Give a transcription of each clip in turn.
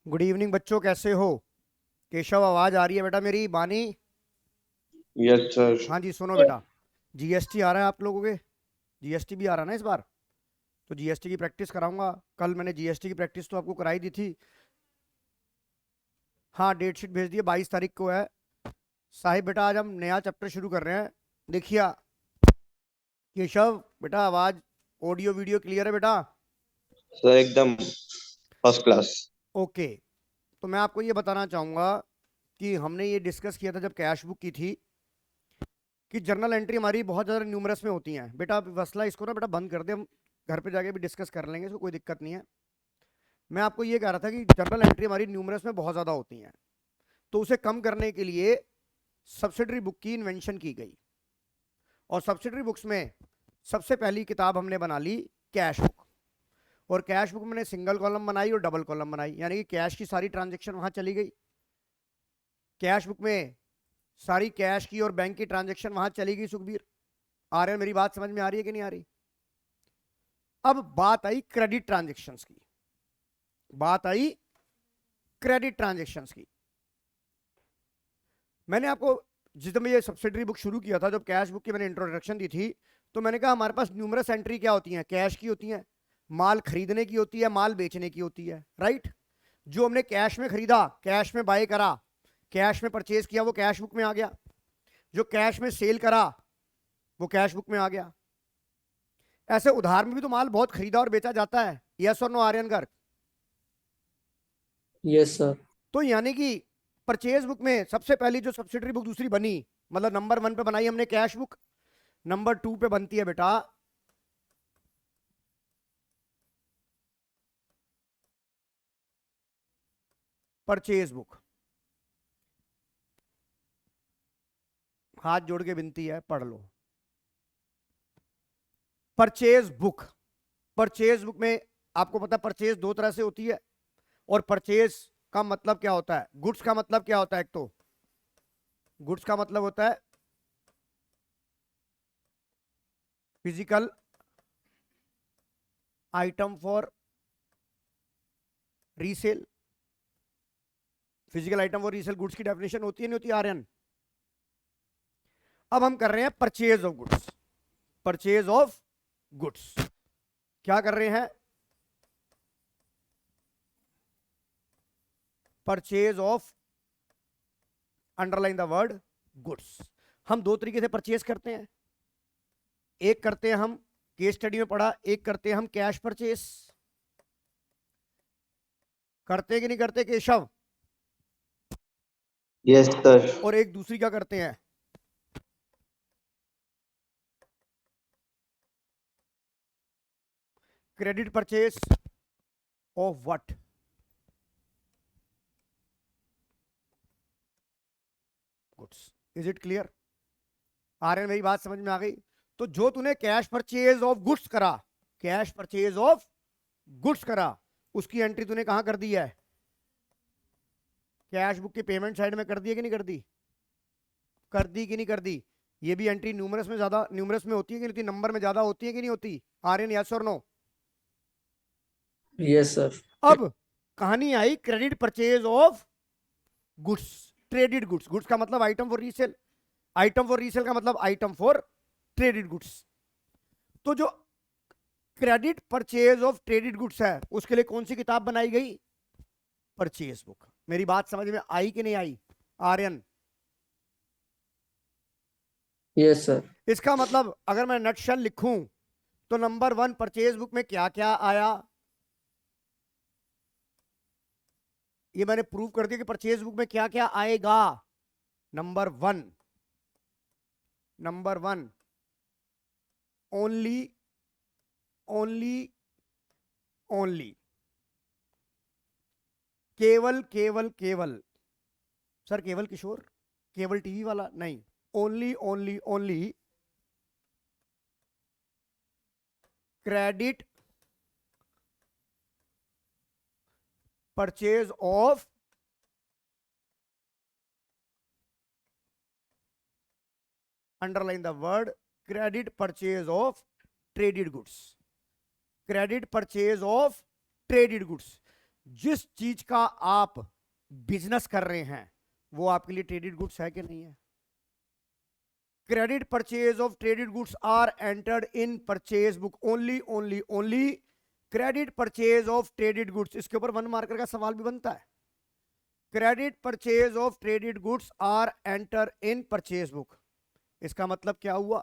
Good evening बच्चों, कैसे हो? केशव, आवाज आ रही है बेटा मेरी? बानी? Yes sir. हाँ जी, सुनो बेटा। जीएसटी आ रहा है आप लोगों के। जीएसटी भी आ रहा है ना इस बार। तो जीएसटी की प्रैक्टिस कराऊंगा। कल मैंने जीएसटी की प्रैक्टिस तो आपको कराई दी थी। हाँ, डेट शीट भेज दी है, 22 तारीख को है। साहिब बेटा, आज हम नया चैप्टर शुरू कर रहे हैं। देखिए केशव बेटा, आवाज ऑडियो वीडियो क्लियर है बेटा? सर एकदम फर्स्ट क्लास। ओके। तो मैं आपको ये बताना चाहूंगा कि हमने ये डिस्कस किया था जब कैश बुक की थी कि जर्नल एंट्री हमारी बहुत ज़्यादा न्यूमरस में होती हैं। बेटा वसला इसको ना बेटा बंद कर दे, हम घर पे जाके भी डिस्कस कर लेंगे, इसको कोई दिक्कत नहीं है। मैं आपको ये कह रहा था कि जर्नल एंट्री हमारी न्यूमरस में बहुत ज़्यादा होती हैं। तो उसे कम करने के लिए सब्सिडरी बुक की इन्वेंशन की गई। और सब्सिडरी बुक्स में सबसे पहली किताब हमने बना ली कैश बुक। और कैश बुक में सिंगल कॉलम बनाई और डबल कॉलम बनाई, यानी कि कैश की सारी ट्रांजेक्शन वहां चली गई। कैश बुक में सारी कैश की और बैंक की ट्रांजेक्शन वहां चली गई। सुखबीर, आ रहे हैं? मेरी बात समझ में आ रही है कि नहीं आ रही? अब बात आई क्रेडिट ट्रांजेक्शन्स की। बात आई क्रेडिट ट्रांजेक्शन्स की। मैंने आपको जिस समय ये सब्सिडरी बुक शुरू किया था, जब कैश बुक की मैंने इंट्रोडक्शन दी थी, तो मैंने कहा हमारे पास न्यूमरस एंट्री क्या होती है? कैश की होती है, माल खरीदने की होती है, माल बेचने की होती है, राइट? जो हमने कैश में खरीदा, कैश में बाय करा, कैश में परचेज किया, वो कैश बुक में आ गया। जो कैश में सेल करा, वो कैश बुक में आ गया। ऐसे उधार में भी तो माल बहुत खरीदा और बेचा जाता है। यस और no Aryan Garg? Yes sir. तो यानी कि परचेज बुक में सबसे पहली जो सब्सिडरी बुक दूसरी बनी, मतलब नंबर 1 पे बनाई हमने कैश बुक। नंबर 2 पे बनती है बेटा परचेज बुक। हाथ जोड़ के विनती है, पढ़ लो परचेज बुक। परचेज बुक में आपको पता है परचेज दो तरह से होती है। और परचेज का मतलब क्या होता है? गुड्स का मतलब क्या होता है? एक तो गुड्स का मतलब होता है physical item for resale. Physical item for resale goods की डेफिनेशन होती है, नहीं होती आर्यन? अब हम कर रहे हैं purchase of goods. Purchase of goods क्या कर रहे हैं? Purchase of, underline the word goods. हम दो तरीके से परचेज करते हैं। एक करते हैं हम, केस स्टडी में पढ़ा, एक करते हैं हम कैश परचेज। करते कि नहीं करते केशव? Yes sir. और एक दूसरी क्या करते हैं? Credit purchase of what? Goods. Is it clear? Aryan, मेरी बात समझ में आ गई? तो जो तूने कैश परचेज ऑफ गुड्स करा, कैश परचेज ऑफ गुड्स करा, उसकी एंट्री तूने कहां कर दी है? कैश बुक की पेमेंट साइड में कर दी है कि नहीं कर दी? कर दी कि नहीं कर दी? ये भी एंट्री न्यूमरस में ज्यादा, न्यूमरस में होती है कि नहीं होती? नंबर में ज्यादा होती है कि नहीं होती? आर्यन, यस और नो? Yes sir. अब कहानी आई credit purchase of goods, traded goods. Goods का मतलब item for resale, item for resale का मतलब आइटम फॉर ट्रेडेड गुड्स। तो जो credit purchase of traded goods है, उसके लिए कौन सी किताब बनाई गई? Purchase book. मेरी बात समझ में आई कि नहीं आई आर्यन? Yes sir. इसका मतलब अगर मैं नटशेल लिखूं तो नंबर 1 परचेज बुक में क्या क्या आया, ये मैंने प्रूव कर दिया कि परचेज बुक में क्या क्या आएगा। Number 1, number 1, only, only, only, केवल केवल केवल, सर केवल किशोर, केवल टीवी वाला नहीं, only only only credit purchase of, underline the word, credit purchase of traded goods. Credit purchase of traded goods. जिस चीज का आप बिजनेस कर रहे हैं वो आपके लिए ट्रेडेड गुड्स है कि नहीं है? Credit purchase of traded goods are entered in purchase book only credit purchase of traded goods. इसके ऊपर 1 मार्कर का सवाल भी बनता है। Credit purchase of traded goods are enter in purchase book. इसका मतलब क्या हुआ?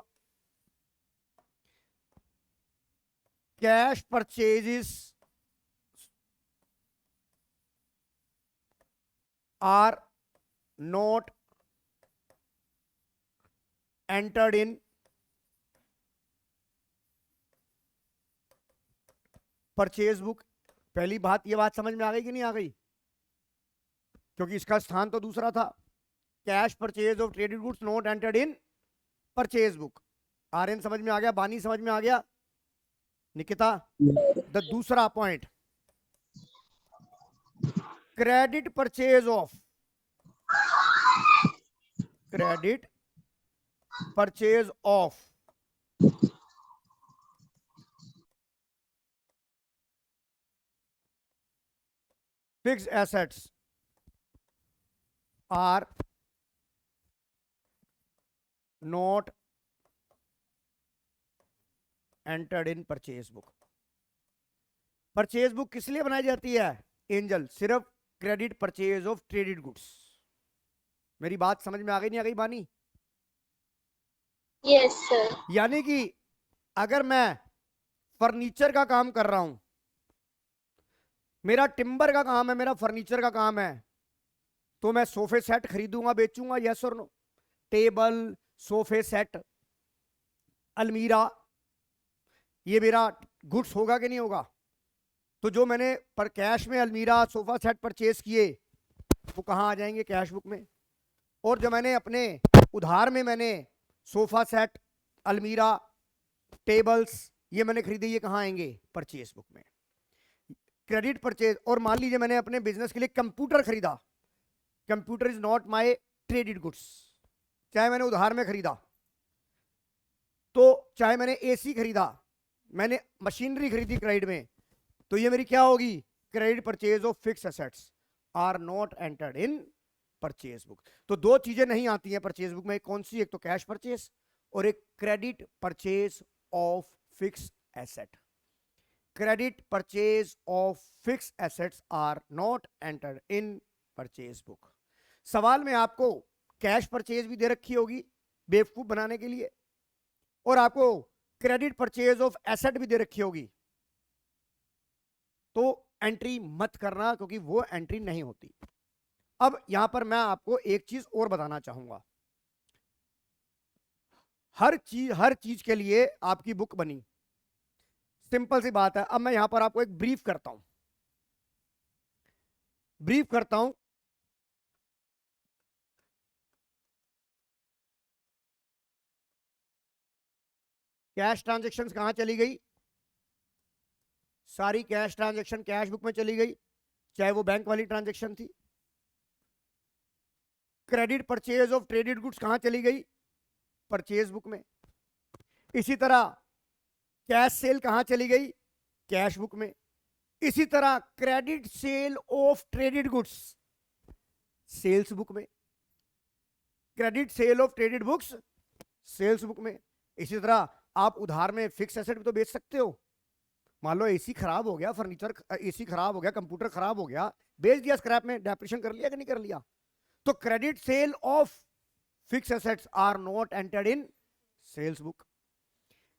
Cash purchases are not entered in purchase book. पहली बात, ये बात समझ में आ गई कि नहीं आ गई? क्योंकि इसका स्थान तो दूसरा था। Cash purchase of traded goods not entered in purchase book. Aryan समझ में आ गया? बानी समझ में आ गया? निकिता? द दूसरा point, credit purchase of fixed assets are not entered in purchase book. Purchase book किस लिए बनाई जाती है एंजल? सिर्फ credit purchase of traded goods. मेरी बात समझ में आ गई नहीं आ गई बानी? Yes sir. यानी कि अगर मैं फर्नीचर का काम कर रहा हूं, मेरा टिम्बर का काम है, मेरा फर्नीचर का काम है, तो मैं सोफे सेट खरीदूंगा, बेचूंगा, यस और नो? टेबल, सोफे सेट, अलमीरा, ये मेरा गुड्स होगा कि नहीं होगा? तो जो मैंने पर कैश में अलमीरा, सोफा सेट परचेज किए वो कहाँ आ जाएंगे? कैश बुक में। और जो मैंने अपने उधार में मैंने सोफा सेट, अलमीरा, टेबल्स ये मैंने खरीदे, ये कहाँ आएंगे? परचेज बुक में। Credit purchase. और मान लीजिए मैंने अपने बिजनेस के लिए कंप्यूटर खरीदा, computer is not my traded goods. चाहे मैंने उधार में खरीदा, तो चाहे मैंने एसी खरीदा, मैंने मशीनरी खरीदी क्रेडिट में, तो ये मेरी क्या होगी? Credit purchase of fix assets are not entered in purchase book. तो दो चीजें नहीं आती हैं परचेज बुक में। कौन सी? एक तो कैश परचेज और एक credit purchase of fix asset. Credit purchase of fix assets are not entered in purchase book. सवाल में आपको कैश परचेज भी दे रखी होगी बेवकूफ बनाने के लिए, और आपको क्रेडिट परचेज ऑफ एसेट भी दे रखी होगी, तो एंट्री मत करना, क्योंकि वो एंट्री नहीं होती। अब यहां पर मैं आपको एक चीज और बताना चाहूंगा। हर चीज के लिए आपकी बुक बनी, सिंपल सी बात है। अब मैं यहां पर आपको एक ब्रीफ करता हूं। कैश ट्रांजैक्शंस कहां चली गई? सारी कैश ट्रांजैक्शन कैश बुक में चली गई, चाहे वो बैंक वाली ट्रांजैक्शन थी। Credit purchase of traded goods कहां चली गई? परचेज बुक में। इसी तरह कैश सेल कहां चली गई? कैश बुक में। इसी तरह credit sale of traded goods sales book में। Credit sale of traded books sales book में। इसी तरह आप उधार में फिक्स एसेट भी तो बेच सकते हो। मान लो एसी खराब हो गया, फर्नीचर एसी खराब हो गया, कंप्यूटर खराब हो गया, बेच दिया स्क्रैप में, डेप्रिसिएशन कर लिया कि नहीं कर लिया? तो credit sale of fix assets are not entered in sales book.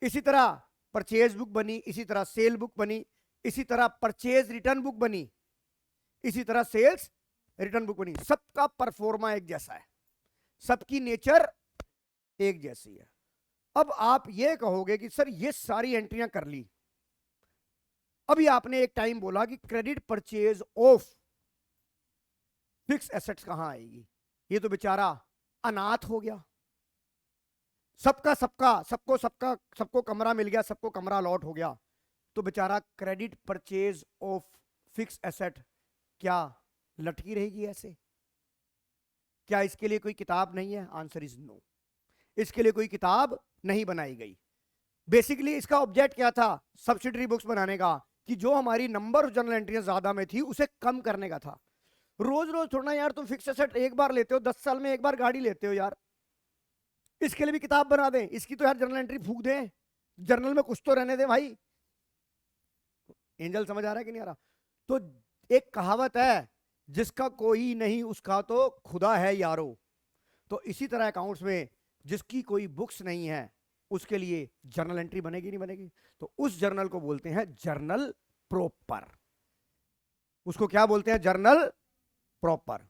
इसी तरह परचेज बुक बनी, इसी तरह सेल बुक बनी, इसी तरह परचेज रिटर्न बुक बनी, इसी तरह सेल्स रिटर्न बुक बनी। सबका परफॉर्मा एक जैसा है, सबकी नेचर एक जैसी है। अब आप ये कहोगे कि सर ये सारी एंट्रियां कर ली, अभी आपने एक टाइम बोला कि credit purchase of fix assets कहां आएगी? ये तो बेचारा अनाथ हो गया। सबको कमरा मिल गया, सबको कमरा अलॉट हो गया, तो बेचारा credit purchase of fix asset क्या लटकी रहेगी ऐसे? क्या इसके लिए कोई किताब नहीं है? Answer is no. इसके लिए कोई किताब नहीं बनाई गई। बेसिकली इसका ऑब्जेक्ट क्या था? सब्सिडरी बुक्स बनाने का, कि जो हमारी नंबर ऑफ जर्नल एंट्रियां ज्यादा में थी उसे कम करने का था। रोज रोज थोड़ा यार तुम फिक्स एसेट एक बार लेते हो, 10 साल में एक बार गाड़ी लेते हो यार, इसके लिए भी किताब बना दें, इसकी तो यार जर्नल एंट्री फूक दें, जर्नल में कुछ तो रहने दें भाई। एंजल समझ आ रहा है कि नहीं आ रहा? तो एक कहावत है, जिसका कोई नहीं उसका तो खुदा है यारो। तो इसी तरह अकाउंट्स में जिसकी कोई बुक्स नहीं है उसके लिए जर्नल एंट्री बनेगी नहीं बनेगी? तो उस जर्नल को बोलते हैं जर्नल प्रॉपर। उसको क्या बोलते हैं? Journal proper.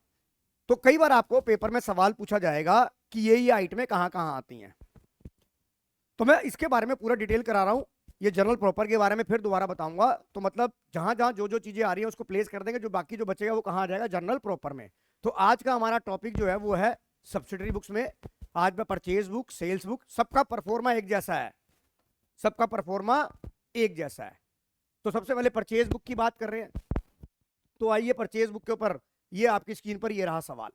तो कई बार आपको पेपर में सवाल पूछा जाएगा कि ये आइटमें कहां कहां आती हैं, तो मैं इसके बारे में पूरा डिटेल करा रहा हूं। ये जर्नल प्रॉपर के बारे में फिर दोबारा बताऊंगा। तो मतलब जहां जहां जो जो चीजें आ रही हैं उसको प्लेस कर देंगे, जो बाकी जो बचेगा वो कहां आ जाएगा? जर्नल प्रॉपर में। तो आज का हमारा टॉपिक जो है वो है सब्सिडरी बुक्स में। आज मैं परचेज बुक, सेल्स बुक, सबका परफॉर्मा एक जैसा है, सबका परफॉर्मा एक जैसा है। तो सबसे पहले परचेज बुक की बात कर रहे हैं। तो आइए परचेज बुक के ऊपर, ये आपकी स्क्रीन पर ये रहा सवाल।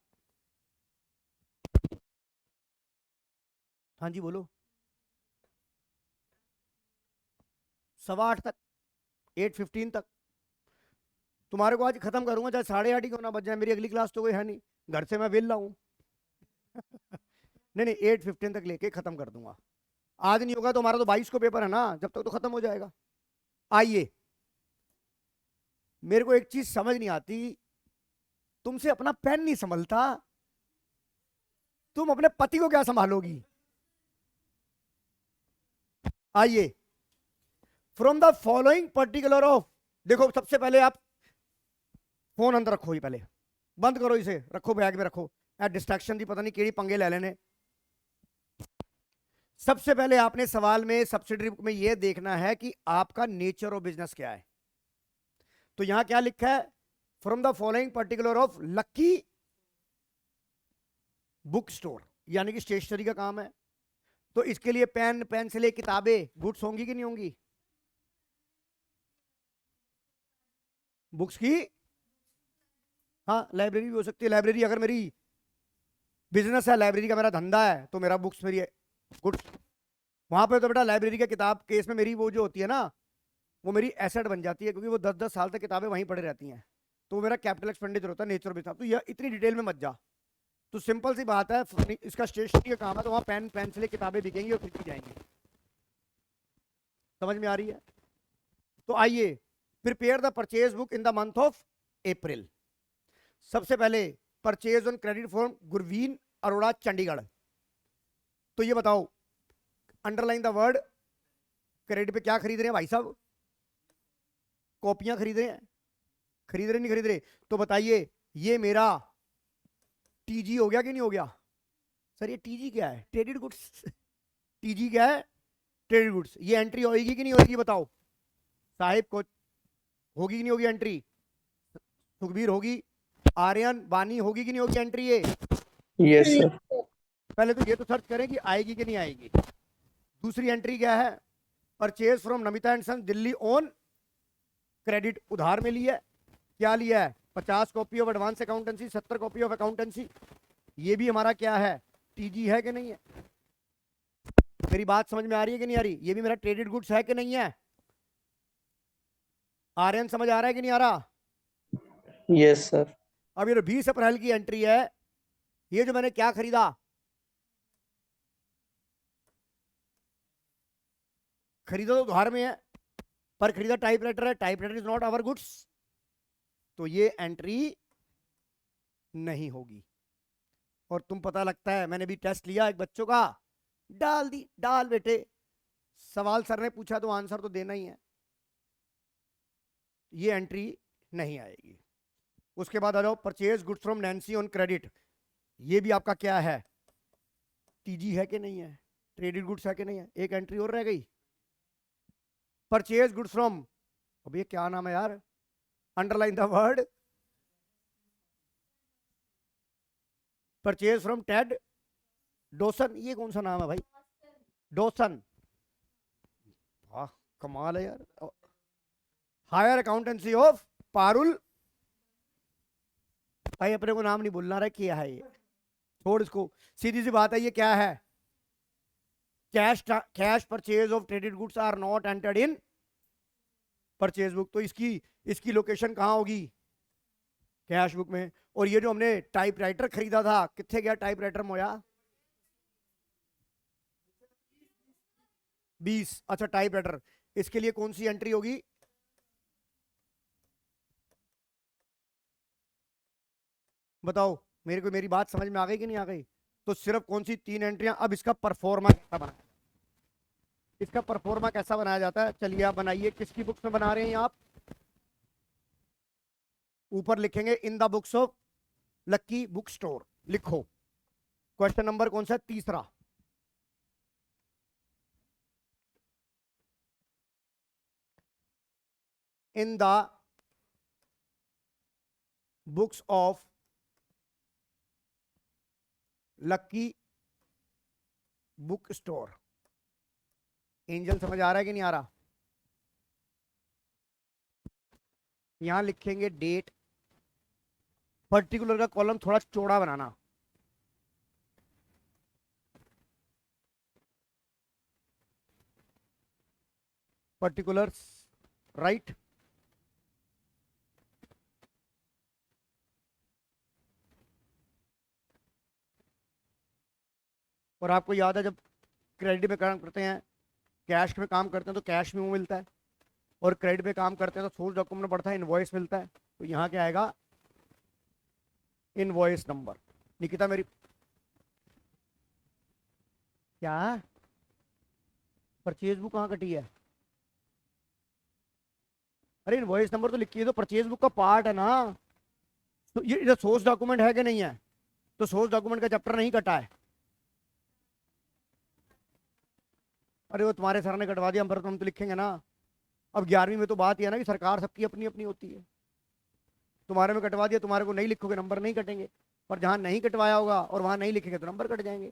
हाँ जी बोलो। 8:15 तक, 8:15 तक तुम्हारे को आज खत्म करूंगा, चाहे 8:30 क्यों ना बज जाए। मेरी अगली क्लास तो कोई है नहीं, घर से मैं वेल हूं। नहीं नहीं, 8:15 तक लेके खत्म कर दूंगा। आज नहीं होगा तो हमारा तो 22 को पेपर है ना, जब तक तो खत्म हो जाएगा। आइए, मेरे को एक चीज समझ नहीं आती, तुमसे अपना पेन नहीं संभलता, तुम अपने पति को क्या संभालोगी? आइए, from the following particular of, देखो सबसे पहले आप फोन अंदर रखो, ही पहले बंद करो, इसे रखो बैग में रखो, डिस्ट्रैक्शन दी पता नहीं केड़ी पंगे ले लेने। सबसे पहले आपने सवाल में सब्सिडरी बुक में यह देखना है कि आपका नेचर ऑफ बिजनेस क्या है। तो यहां क्या लिखा है? From the following particular of lucky book store, यानी कि स्टेशनरी का काम है। तो इसके लिए पेन, पेंसिलें, किताबें गुड्स होंगी कि नहीं होंगी? बुक्स की, हाँ लाइब्रेरी भी हो सकती है। लाइब्रेरी अगर मेरी बिजनेस है, लाइब्रेरी का मेरा धंधा है, तो मेरा बुक्स मेरी गुड्स। वहां पे तो बेटा लाइब्रेरी का किताब केस में मेरी वो जो होती है ना, वो मेरी एसेट बन जाती है, क्योंकि वो 10-10 साल तक किताबें वहीं पड़ी रहती हैं। तो वो मेरा कैपिटल एक्सपेंडिचर होता है, नेचर बिजनेस। तो यह इतनी डिटेल में मत जा। तो सिंपल सी बात है, इसका स्टेशनरी का काम है, तो वहां पेन, पेंसिलें, किताबें बिकेंगी और खरीदी जाएंगी। समझ में आ रही है? तो आइए, prepare the purchase book in the month of April. सबसे पहले purchase on credit form Gurveen Arora Chandigarh. तो ये बताओ, अंडरलाइन द वर्ड क्रेडिट पे क्या खरीद रहे हैं भाई साहब? कॉपियां खरीद रहे हैं? खरीद रहे नहीं खरीद रहे? तो बताइए, ये मेरा टीजी हो गया कि नहीं हो गया? सर ये टीजी क्या है? Traded goods. टीजी क्या है? Traded goods. ये एंट्री होगी कि नहीं होगी बताओ साहिब को? होगी कि नहीं होगी एंट्री? सुखबीर होगी, आर्यन, बानी, होगी कि नहीं होगी एंट्री ये? Yes sir. पहले तो ये तो सर्च करें कि आएगी कि नहीं आएगी। दूसरी एंट्री क्या है? Purchase from Namita and son Delhi on credit, उधार में लिया है। क्या लिया है? 50 copy of advance accountancy, 70 copy of accountancy. ये भी हमारा क्या है? टीजी है कि नहीं है? मेरी बात समझ में आ रही है कि नहीं आ रही? ये भी मेरा ट्रेडेड गुड्स है कि नहीं है? आर्यन समझ आ रहा है कि नहीं आ रहा? Yes sir. अब ये 20 अप्रैल की एंट्री है, ये जो मैंने क्या खरीदा, खरीदा तो उधार में है, पर खरीदा टाइपराइटर है, typewriter is not our goods, तो ये एंट्री नहीं होगी। और तुम पता लगता है, मैंने भी टेस्ट लिया एक बच्चों का, डाल दी, डाल बेटे, सवाल सर ने पूछा तो आंसर तो देना ही है, ये एंट्री नहीं आएगी। उसके बाद आ जाओ, purchase goods from Nancy on credit. ये भी आपका क्या है? टीजी है कि नहीं है? ट्रेडेड गुड्स है कि नहीं है? एक एंट्री और रह गई, परचेज गुड्स फ्रॉम, अब ये क्या नाम है यार? Underline the word purchase from Ted Dawson. ये कौन सा नाम है भाई? डोसन, वाह कमाल है यार। हायर अकाउंटेंसी ऑफ पारुल, भाई अपने को नाम नहीं बोलना रहा, क्या है ये? छोड़ इसको, सीधी सी बात है, ये क्या है? Cash purchase of traded goods are not entered in purchase book, तो इसकी इसकी लोकेशन कहाँ होगी? कैश बुक में। और ये जो हमने टाइपराइटर खरीदा था, कितने गया टाइपराइटर मोया? 20। अच्छा टाइपराइटर, इसके लिए कौन सी एंट्री होगी? बताओ मेरे को, मेरी बात समझ में आ गई कि नहीं आ गई? तो सिर्फ कौन सी 3 एंट्रियां। अब इसका परफॉर्मा कैसा बनाया, इसका परफॉर्मा कैसा बनाया जाता है, चलिए आप बनाइए। किसकी बुक्स में बना रहे हैं आप? ऊपर लिखेंगे इन the books of lucky book store, लिखो। क्वेश्चन नंबर कौन सा है? तीसरा। इन the books of lucky book store. Angel समझ आ रहा है कि नहीं आ रहा? यहां लिखेंगे डेट। पर्टिकुलर का कॉलम थोड़ा चौड़ा बनाना। Particulars, right. और आपको याद है जब क्रेडिट में काम करते हैं, कैश में काम करते हैं तो कैश में वो मिलता है, और क्रेडिट में काम करते हैं तो सोर्स डॉक्यूमेंट में पड़ता है इनवॉइस मिलता है। तो यहाँ क्या आएगा? Invoice number. निकिता मेरी क्या परचेज बुक कहाँ कटी है? अरे इनवॉइस नंबर तो लिखिए, तो परचेज बुक का पार्ट है ना। तो ये इधर सोर्स डॉक्यूमेंट है कि नहीं है? तो सोर्स डॉक्यूमेंट का चैप्टर नहीं कटा है। अरे वो तुम्हारे सर ने कटवा दिया, हम तो लिखेंगे ना। अब 11वीं में तो बात यह है ना कि सरकार सबकी अपनी अपनी होती है। तुम्हारे में कटवा दिया, तुम्हारे को नहीं लिखोगे नंबर नहीं कटेंगे, पर जहां नहीं कटवाया होगा और वहां नहीं लिखेंगे तो नंबर कट जाएंगे।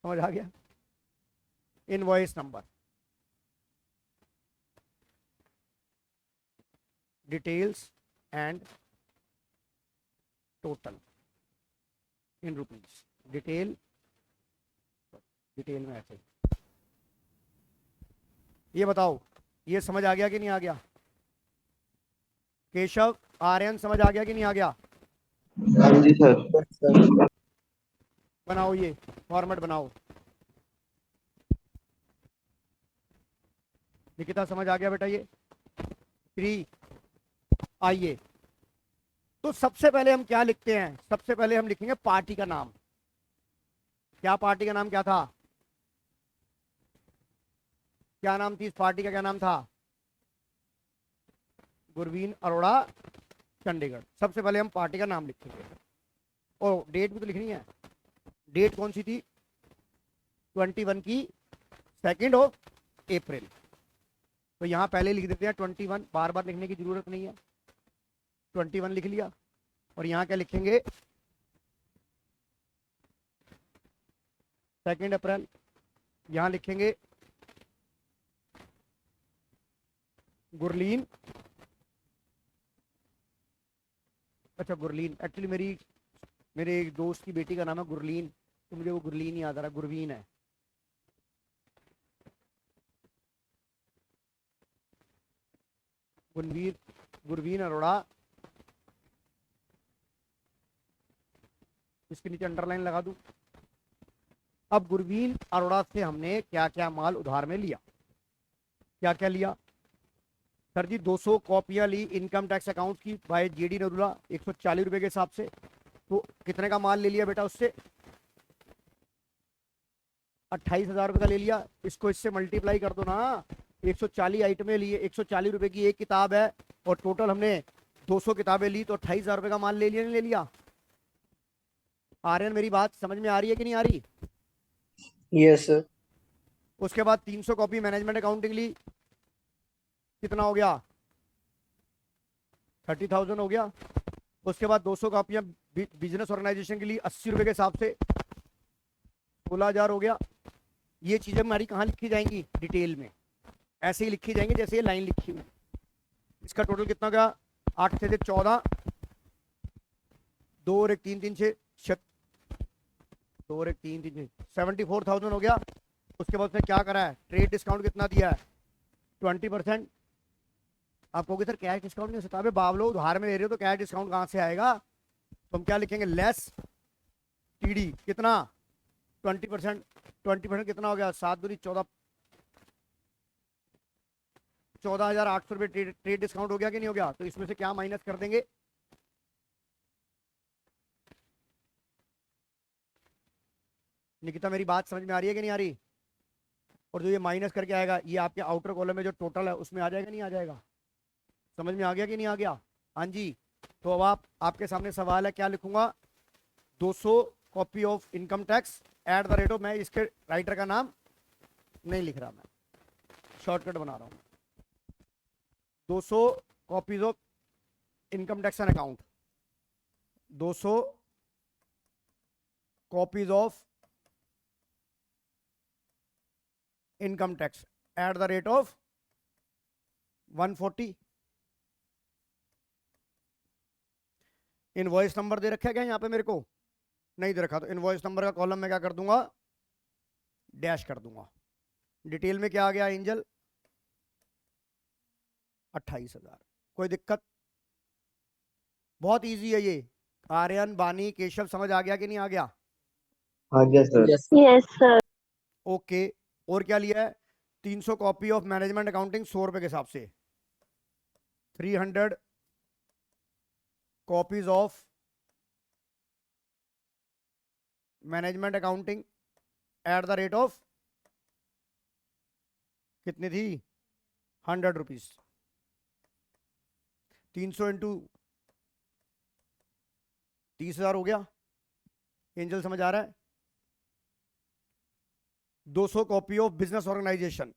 समझ आ गया? Invoice number, details and total in rupees. Detail, detail में ऐसे। ये बताओ, ये समझ आ गया कि नहीं आ गया? केशव, आर्यन समझ आ गया कि नहीं आ गया? हाँ जी सर। Yes, sir. बनाओ, ये फॉर्मेट बनाओ। निकिता समझ आ गया बेटा? ये 3। आइए, तो सबसे पहले हम क्या लिखते हैं? सबसे पहले हम लिखेंगे पार्टी का नाम। क्या पार्टी का नाम क्या था? क्या नाम थी इस पार्टी का? क्या नाम था? गुरवीन अरोड़ा चंडीगढ़। सबसे पहले हम पार्टी का नाम लिखेंगे, और डेट भी तो लिखनी है। डेट कौन सी थी? 21 की 2 ऑफ अप्रैल। तो यहाँ पहले लिख देते हैं 21, बार बार लिखने की जरूरत नहीं है। 21 लिख लिया, और यहाँ क्या लिखेंगे? 2 अप्रैल। यहाँ लिखेंगे गुरलीन। अच्छा गुरलीन, एक्चुअली मेरे एक दोस्त की बेटी का नाम है गुरलीन, तो मुझे वो गुरलीन याद आ रहा, गुरवीन है। गुरवीन अरोड़ा। इसके नीचे अंडरलाइन लगा दूं। अब गुरवीन अरोड़ा से हमने क्या क्या माल उधार में लिया? क्या क्या लिया सर जी? 200 कॉपियां ली इनकम टैक्स अकाउंट की बाय जेडी नरूला, 140 रुपए के हिसाब से। तो कितने का माल ले लिया बेटा उससे? 28,000 रुपए का ले लिया। इसको इससे मल्टीप्लाई कर दो ना, 140 आइटमें लिए, 140 रुपए की एक किताब है, और टोटल हमने 200 किताबें ली, तो 28,000 रुपए का माल ले लिया नहीं ले लिया? आर्यन मेरी बात समझ में आ रही है कि नहीं आ रही? Yes, sir. उसके बाद 300 कॉपी मैनेजमेंट अकाउंटिंग ली, कितना हो गया? 30,000 हो गया। उसके बाद 200 कॉपियां बिजनेस ऑर्गेनाइजेशन के लिए 80 रुपए के हिसाब से 16,000 हो गया। ये चीजें हमारी कहाँ लिखी जाएंगी? डिटेल में ऐसे ही लिखी जाएंगी जैसे ये लाइन लिखी हुई। इसका टोटल कितना गया? 8 से 14, 2 और 1 3 3 6 2 और 1 3 3 6 74,000 हो गया। उसके बाद उसने क्या करा है, ट्रेड डिस्काउंट कितना दिया है, 20%। आप कहोगे सर कैश डिस्काउंट नहीं हो सकता। अबे बाबलो, उधार में ले रहे हो तो कैश डिस्काउंट कहाँ से आएगा। तो हम क्या लिखेंगे, लेस टीडी कितना, 20%। 20% कितना हो गया, 7 दूनी 14, 14,800 रुपये ट्रेड डिस्काउंट हो गया कि नहीं हो गया। तो इसमें से क्या माइनस कर देंगे, निकिता मेरी बात समझ में आ रही है कि नहीं आ रही। और जो ये माइनस करके आएगा, ये आपके आउटर कॉलम में जो टोटल है उसमें आ जाएगा नहीं आ जाएगा। समझ में आ गया कि नहीं आ गया। हाँ जी। तो अब आपके सामने सवाल है, क्या लिखूंगा, 200 copy of income tax at the rate of, मैं इसके राइटर का नाम नहीं लिख रहा, मैं शॉर्टकट बना रहा हूं, 200 copies of income tax and account, 200 copies of income tax at the rate of 140। Invoice number दे रखा है क्या यहाँ पे, मेरे को नहीं दे रखा। तो इनवॉइस नंबर का कॉलम में क्या कर दूंगा, डैश कर दूंगा। डिटेल में क्या आ गया एंजल, 28,000। कोई दिक्कत, बहुत इजी है ये। आर्यन, बानी, केशव समझ आ गया कि नहीं आ गया। हाँ जी sir. Yes. Yes sir. Okay. और क्या लिया है, 300 कॉपी ऑफ मैनेजमेंट अकाउंटिंग 100 रुपए के हिसाब से, 300 copies of management accounting eight the rate of कितनी थी, 100 रुपीज। 300 इंटू 30,000 हो गया। एंजल समझ आ रहा है। 200 copy of business organisation,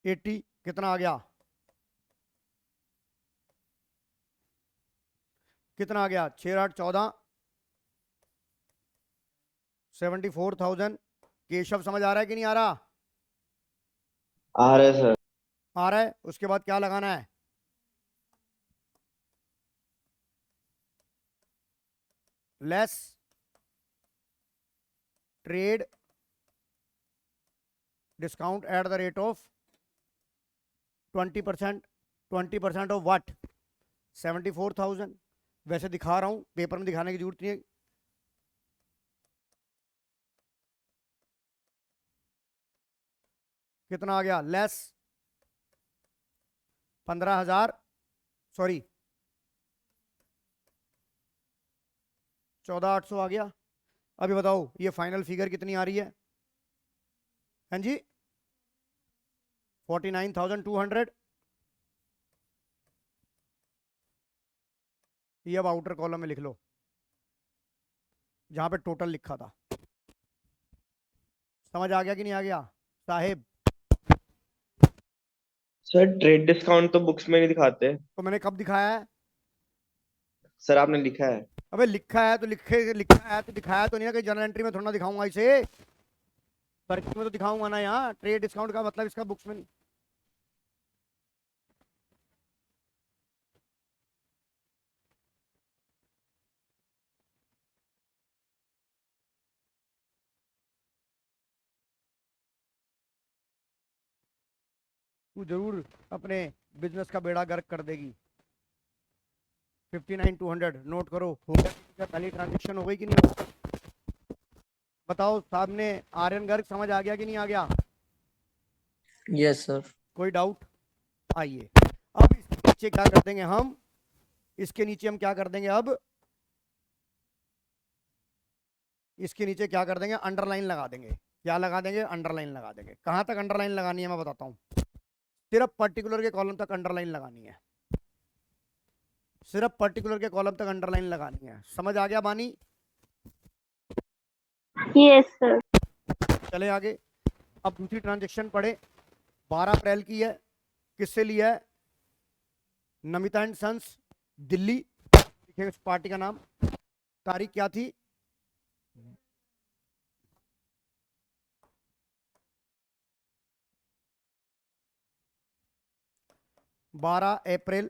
eighty कितना आ गया, कितना आ गया, 6 8 14, 74,000। केशव समझ आ रहा है कि नहीं आ रहा, आ रहे सर। आ रहा है। उसके बाद क्या लगाना है, less trade discount at the rate of 20%। 20% of what, 74,000। वैसे दिखा रहा हूं, पेपर में दिखाने की जरूरत नहीं है। कितना आ गया, लेस 15,000, सॉरी 14,800 आ गया। अभी बताओ ये फाइनल फिगर कितनी आ रही है, हाँ जी 49,200। ये अब आउटर कॉलम में लिख लो जहां पे टोटल लिखा था। समझ आ गया कि नहीं आ गया साहेब। सर ट्रेड डिस्काउंट तो बुक्स में नहीं दिखाते। तो मैंने कब दिखाया है, सर आपने लिखा है। अबे लिखा है तो लिखा है तो दिखाया तो नहीं है, कि जर्नल एंट्री में थोड़ा ना दिखाऊंगा इसे, सर्किट में तो दिखाऊंगा ना। यहाँ ट्रेड डिस्काउंट का मतलब इसका बुक्स में नहीं। तू जरूर अपने बिजनेस का बेड़ा गर्क कर देगी। 59,200 नोट करो। हो गया क्या, पहली ट्रांजेक्शन हो गई कि नहीं हो? बताओ सामने, आर्यन गर्ग समझ आ गया कि नहीं आ गया, Yes, sir. कोई डाउट। आइए अब इसके नीचे क्या कर देंगे हम, इसके नीचे हम क्या कर देंगे, अब इसके नीचे क्या कर देंगे, अंडरलाइन लगा देंगे। क्या लगा देंगे, अंडरलाइन लगा देंगे। कहां तक अंडरलाइन लगानी है मैं बताता हूं, सिर्फ पर्टिकुलर के कॉलम तक अंडरलाइन लगानी है, सिर्फ पर्टिकुलर के कॉलम तक अंडरलाइन लगानी है। समझ आ गया बानी। Yes sir. चले आगे। अब दूसरी ट्रांजेक्शन पढ़े, 12 अप्रैल की है। किससे लिया है, नमिता एंड सन्स दिल्ली, लिखेंगे उस पार्टी का नाम। तारीख क्या थी, 12 अप्रैल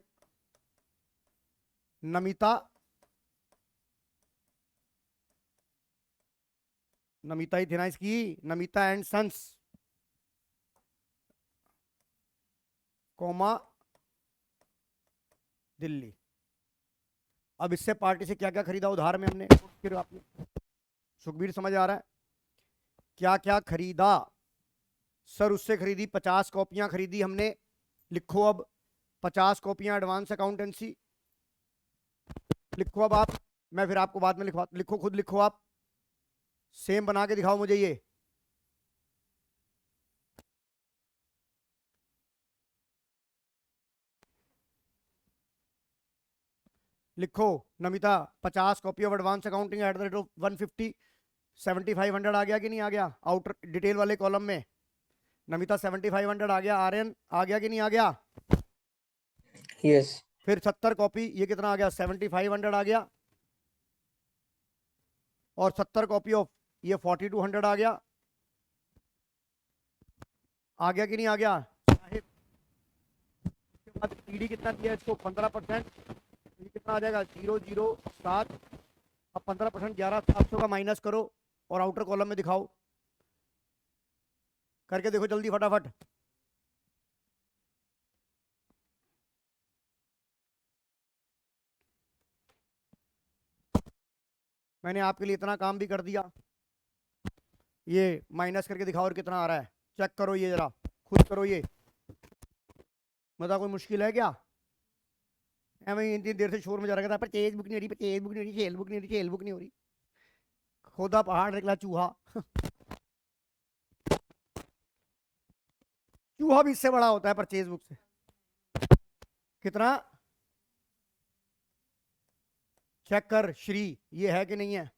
नमिता ही थी ना इसकी, Namita and sons comma Delhi. अब इससे पार्टी से क्या क्या खरीदा उधार में हमने, फिर आपने सुखबीर समझ आ रहा है क्या क्या खरीदा? सर उससे खरीदी 50 कॉपियां खरीदी हमने। लिखो अब 50 कॉपियां एडवांस अकाउंटेंसी। लिखो अब आप, मैं फिर आपको बाद में लिखवा, लिखो खुद लिखो आप, सेम बना के दिखाओ मुझे ये। लिखो Namita 50 copy of advance accounting eight the rate of 150, 7500 आ गया कि नहीं आ गया? आउटर डिटेल वाले कॉलम में नमिता 7500 आ गया। आर्यन आ गया कि नहीं आ गया? Yes. फिर 70 कॉपी, ये कितना आ गया? 7500 आ गया। और 70 कॉपी ऑफ ये 4200 आ गया। आ गया कि नहीं आ गया साहिब? उसके बाद ईडी कितना दिया इसको? 15%। ये कितना आ जाएगा? 007। अब 15% 11700 का माइनस करो और आउटर कॉलम में दिखाओ, करके देखो जल्दी फटाफट। मैंने आपके लिए इतना काम भी कर दिया, ये माइनस करके दिखाओ और कितना आ रहा है चेक करो, ये जरा खुद करो ये। मतलब कोई मुश्किल है क्या? मैं इतनी देर से शोर में जा रहा था, परचेज बुक नहीं हो रही, परचेज बुक नहीं हो रही, सेल बुक नहीं हो रही, सेल बुक नहीं हो रही। खोदा पहाड़ निकला चूहा। चूहा भी इससे बड़ा होता है परचेज बुक से। कितना? चेक कर श्री, ये है कि नहीं है?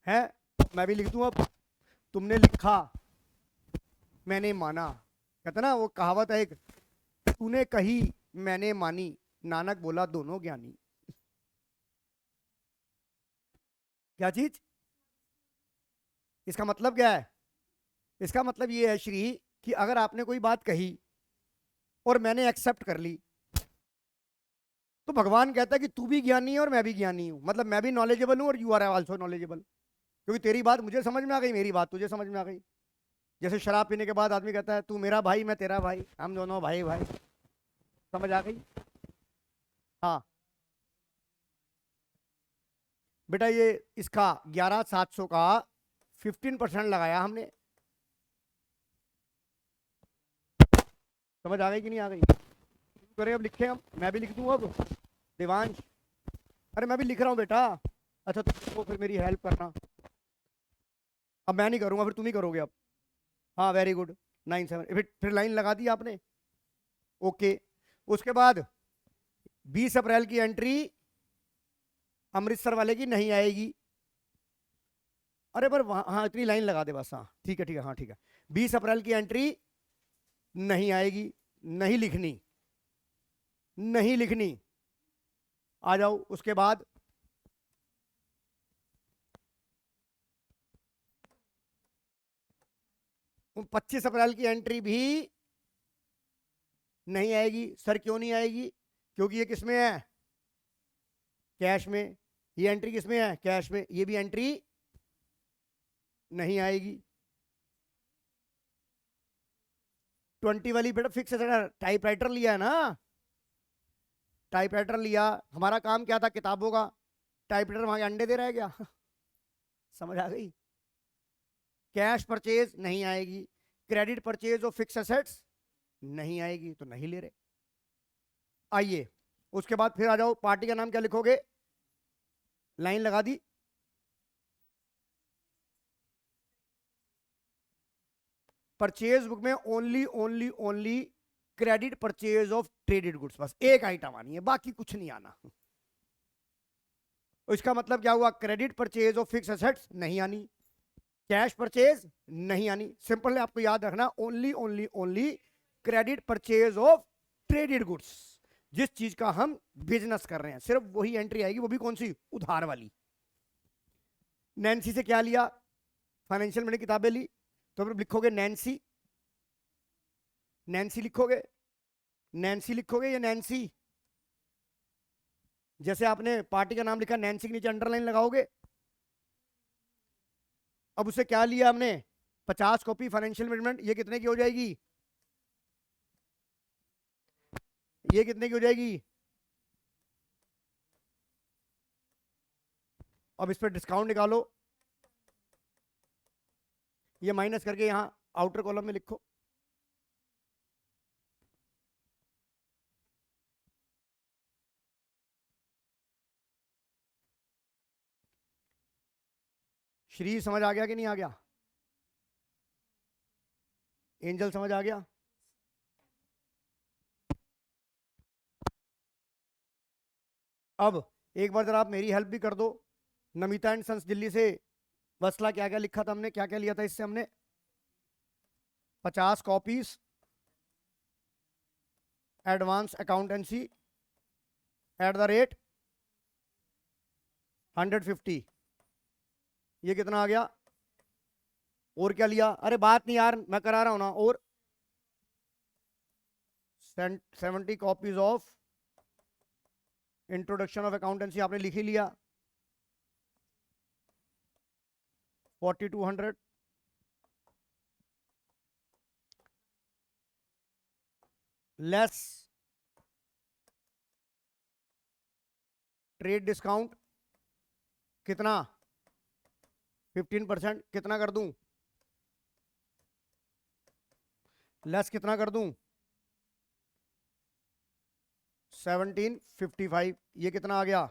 है? मैं भी लिख दूं अब। तुमने लिखा, मैंने माना। कहते ना वो कहावत है एक, तूने कही मैंने मानी, नानक बोला दोनों ज्ञानी। क्या चीज? इसका मतलब क्या है? इसका मतलब ये है श्री कि अगर आपने कोई बात कही और मैंने एक्सेप्ट कर ली, तो भगवान कहता है कि तू भी ज्ञानी है और मैं भी ज्ञानी हूं। मतलब मैं भी नॉलेजेबल हूं और यू आर आल्सो नॉलेजेबल, क्योंकि तेरी बात मुझे समझ में आ गई, मेरी बात तुझे समझ में आ गई। जैसे शराब पीने के बाद आदमी कहता है तू मेरा भाई मैं तेरा भाई, हम दोनों भाई भाई। समझ आ गई? हाँ बेटा, ये इसका 11700 का 15% लगाया हमने। समझ आ गई कि नहीं आ गई? करें अब, लिखे हम, मैं भी लिख दूं अब। देवांश, अरे मैं भी लिख रहा हूँ बेटा। अच्छा तो फिर मेरी हेल्प करना। अब मैं नहीं करूंगा, फिर तुम ही करोगे अब। हाँ वेरी गुड, 97। फिर लाइन लगा दी आपने, ओके। उसके बाद 20 अप्रैल की एंट्री अमृतसर वाले की नहीं आएगी। अरे पर वहाँ, हाँ इतनी लाइन लगा दे बस। हाँ ठीक है ठीक है, हाँ ठीक है। 20 अप्रैल की एंट्री नहीं आएगी, नहीं लिखनी, नहीं लिखनी। आ जाओ उसके बाद 25 अप्रैल की एंट्री भी नहीं आएगी। सर क्यों नहीं आएगी? क्योंकि ये किसमें है? कैश में। ये एंट्री किसमें है? कैश में। ये भी एंट्री नहीं आएगी। 20 वाली बेटा फिक्स है। टाइपराइटर लिया है ना, टाइपराइटर लिया। हमारा काम क्या था? किताबों का। टाइपराइटर वहां के अंडे दे रहा है क्या? समझ आ गई? कैश परचेज नहीं आएगी, क्रेडिट परचेज और फिक्स एसेट्स नहीं आएगी, तो नहीं ले रहे। आइए उसके बाद फिर आ जाओ, पार्टी का नाम क्या लिखोगे? लाइन लगा दी। परचेज बुक में only only only credit purchase of traded goods, बस एक आइटम आनी है, बाकी कुछ नहीं आना। इसका मतलब क्या हुआ? Credit purchase of fix assets नहीं आनी, कैश परचेज नहीं आनी। सिंपल है, आपको याद रखना, only only only credit purchase of traded goods. जिस चीज का हम बिजनेस कर रहे हैं सिर्फ वही एंट्री आएगी, वो भी कौन सी? उधार वाली। नैन्सी से क्या लिया? फाइनेंशियल मैंने किताबें ली, तो फिर लिखोगे नैन्सी, नैन्सी लिखोगे। नैन्सी लिखोगे या नैन्सी? जैसे आपने पार्टी का नाम लिखा, नैन्सी के नीचे अंडरलाइन लगाओगे। अब उसे क्या लिया हमने, 50 कॉपी फाइनेंशियल मैनेजमेंट, ये कितने की हो जाएगी? ये कितने की हो जाएगी? अब इस पर डिस्काउंट निकालो, ये माइनस करके यहां आउटर कॉलम में लिखो। श्री समझ आ गया कि नहीं आ गया? एंजल समझ आ गया? अब एक बार जरा आप मेरी हेल्प भी कर दो। नमिता एंड सन्स दिल्ली से, वसला क्या क्या लिखा था हमने, क्या क्या लिया था इससे हमने? 50 copies advance accountancy eight the rate 150। ये कितना आ गया? और क्या लिया? अरे बात नहीं यार, मैं करा रहा हूं ना। और 70 copies of introduction of accountancy आपने लिख ही लिया, 4200। लेस ट्रेड डिस्काउंट कितना? 15%। कितना कर दूं? लेस कितना कर दूं? 1755। ये कितना आ गया?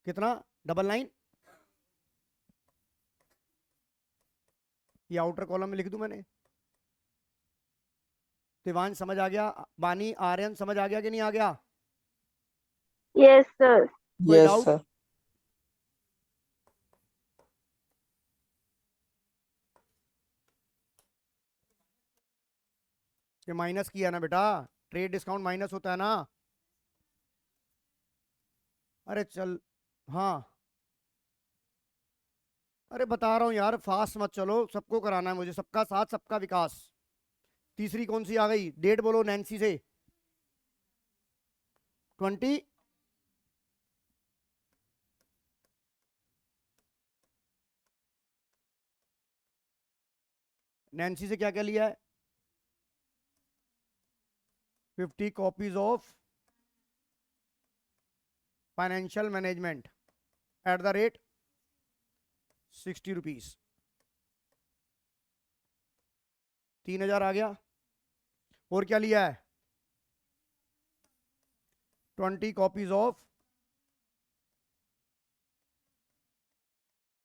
कितना? 99। ये आउटर कॉलम में लिख दूं मैंने। दिवान समझ आ गया? बानी आर्यन समझ आ गया कि नहीं आ गया? Yes, sir. कोई Yes, डाउट? sir. ये माइनस किया ना बेटा, ट्रेड डिस्काउंट माइनस होता है ना। अरे चल, हाँ, अरे बता रहा हूं यार, फास्ट मत चलो, सबको कराना है मुझे, सबका साथ सबका विकास। तीसरी कौन सी आ गई? डेट बोलो नैन्सी से। 20। नैन्सी से क्या क्या लिया है? 50 copies of financial management eight the rate 60 rupees. 3000 आ गया। और क्या लिया है? 20 copies of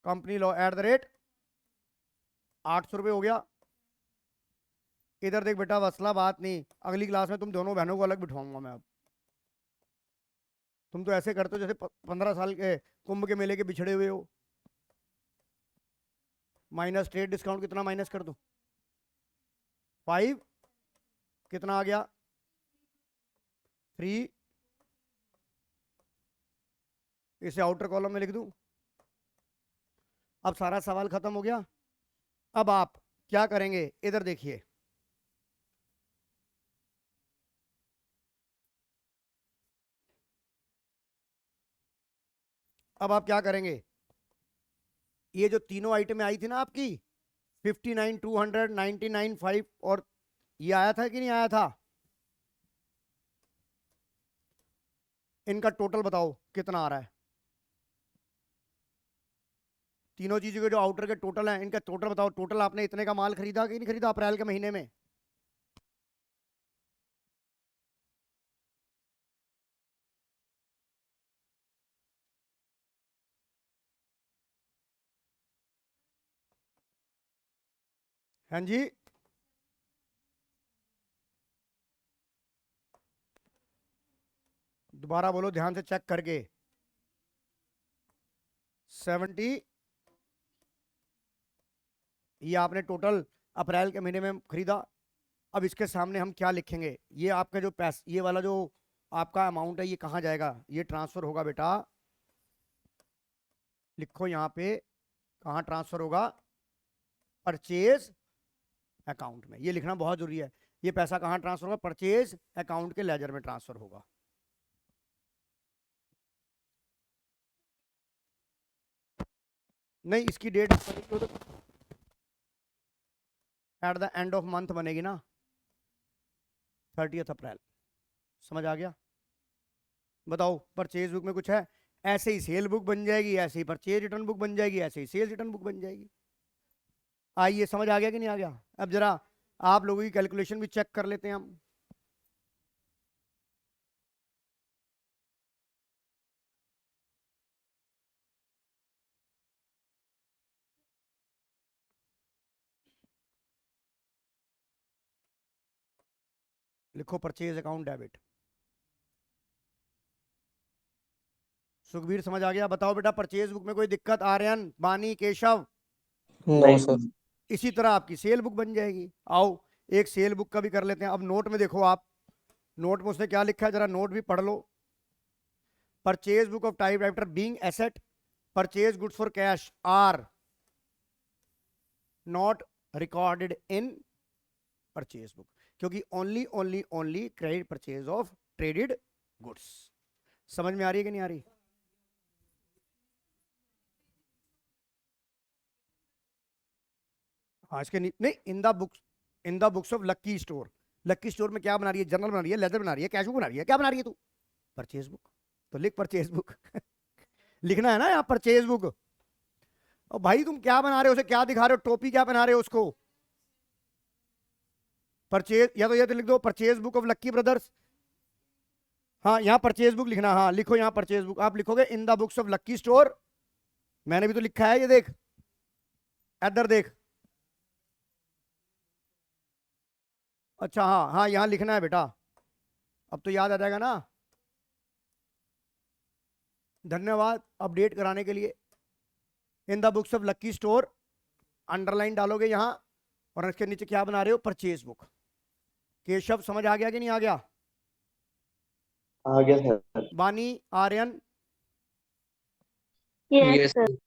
company law at the rate 800 रुपये हो गया। इधर देख बेटा वसला, बात नहीं, अगली क्लास में तुम दोनों बहनों को अलग बिठाऊंगा मैं। अब तुम तो ऐसे करते हो जैसे 15 साल के कुंभ के मेले के बिछड़े हुए हो। माइनस ट्रेड डिस्काउंट कितना माइनस कर दो? 5। कितना आ गया? 3। इसे आउटर कॉलम में लिख दूं। अब सारा सवाल खत्म हो गया। अब आप क्या करेंगे, इधर देखिए। अब आप क्या करेंगे, ये जो तीनों आइटमें आई थी ना आपकी, 59, 200, 99, 5, और ये आया था कि नहीं आया था? इनका टोटल बताओ कितना आ रहा है? तीनों चीजों के जो आउटर के टोटल हैं, इनका टोटल बताओ। टोटल आपने इतने का माल खरीदा कि नहीं खरीदा अप्रैल के महीने में? हाँ जी, दोबारा बोलो ध्यान से चेक करके। 70, ये आपने टोटल अप्रैल के महीने में खरीदा। अब इसके सामने हम क्या लिखेंगे? ये आपका जो पैसा, ये वाला जो आपका अमाउंट है, ये कहाँ जाएगा? ये ट्रांसफर होगा बेटा, लिखो यहाँ पे, कहाँ ट्रांसफर होगा? परचेज अकाउंट में। ये लिखना बहुत जरूरी है। ये पैसा कहाँ ट्रांसफर होगा? परचेज अकाउंट के लेजर में ट्रांसफर होगा। नहीं, इसकी date at the end of month बनेगी ना, 30 अप्रैल। समझ आ गया? बताओ, परचेज बुक में कुछ है? ऐसे ही सेल बुक बन जाएगी, ऐसे ही परचेज रिटर्न बुक बन जाएगी, ऐसे ही सेल्स रिटर्न बुक बन जाएगी। आइए, समझ आ गया कि नहीं आ गया? अब जरा आप लोगों की कैलकुलेशन भी चेक कर लेते हैं हम। लिखो परचेज अकाउंट डेबिट। सुखबीर समझ आ गया? बताओ बेटा, परचेज बुक में कोई दिक्कत? आर्यन, बानी, केशव? No, नहीं sir. इसी तरह आपकी सेल बुक बन जाएगी। आओ एक सेल बुक का भी कर लेते हैं। अब नोट में देखो आप, नोट में उसने क्या लिखा है, जरा नोट भी पढ़ लो। Purchase book of typewriter being asset, purchase goods for cash are not recorded in purchase book, क्योंकि only only only credit purchase of traded goods. समझ में आ रही है कि नहीं आ रही? हाँ, इसके नहीं, इन the books of lucky store. Lucky store में क्या बना रही है? जर्नल बना रही है, लेजर बना रही है, कैश बुक बना रही है, क्या बना रही है तू? Purchase book. तो लिख परचेज बुक। लिखना है ना यहाँ परचेज बुक। और भाई तुम क्या बना रहे हो? उसे क्या दिखा रहे हो? टोपी क्या पहना रहे हो उसको? परचेज, या तो ये तो लिख दो purchase book of lucky brothers. हाँ, यहाँ परचेज बुक लिखना। हाँ लिखो यहाँ परचेज बुक। आप लिखोगे इन the books of lucky store. मैंने भी तो लिखा है, ये देख, इधर देख। अच्छा हाँ हाँ, यहाँ लिखना है बेटा। अब तो याद आ जाएगा ना। धन्यवाद अपडेट कराने के लिए। इन the books of lucky store, underline डालोगे यहाँ, और इसके नीचे क्या बना रहे हो? Purchase book. केशव समझ आ गया कि नहीं आ गया? आ गया सर। बानी, Aryan? Yes, Yes, sir. sir.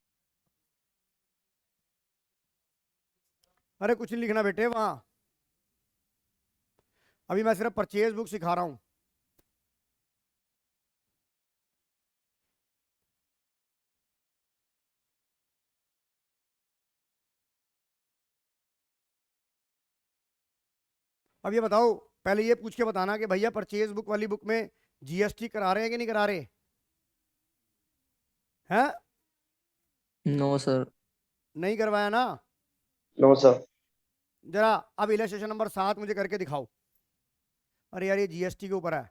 अरे कुछ नहीं लिखना बेटे वहां, अभी मैं सिर्फ परचेज बुक सिखा रहा हूं। अब ये बताओ, पहले ये पूछ के बताना कि भैया परचेज बुक वाली बुक में जीएसटी करा रहे हैं कि नहीं करा रहे हैं? No, sir. नहीं करवाया ना? No sir. जरा अब इलस्ट्रेशन नंबर 7 मुझे करके दिखाओ। अरे यार, ये जीएसटी के ऊपर है।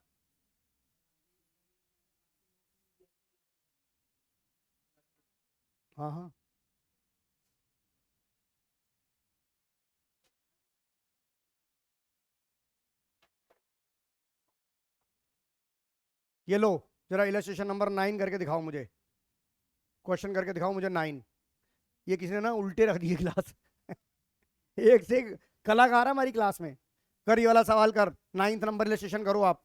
हाँ हाँ, ये लो, जरा इलस्ट्रेशन नंबर 9 करके दिखाओ मुझे। क्वेश्चन करके दिखाओ मुझे 9। ये किसी ने ना उल्टे रख दिए क्लास। एक से एक कलाकार है हमारी क्लास में। कर ये वाला सवाल कर, 9th नंबर इलस्ट्रेशन करो आप।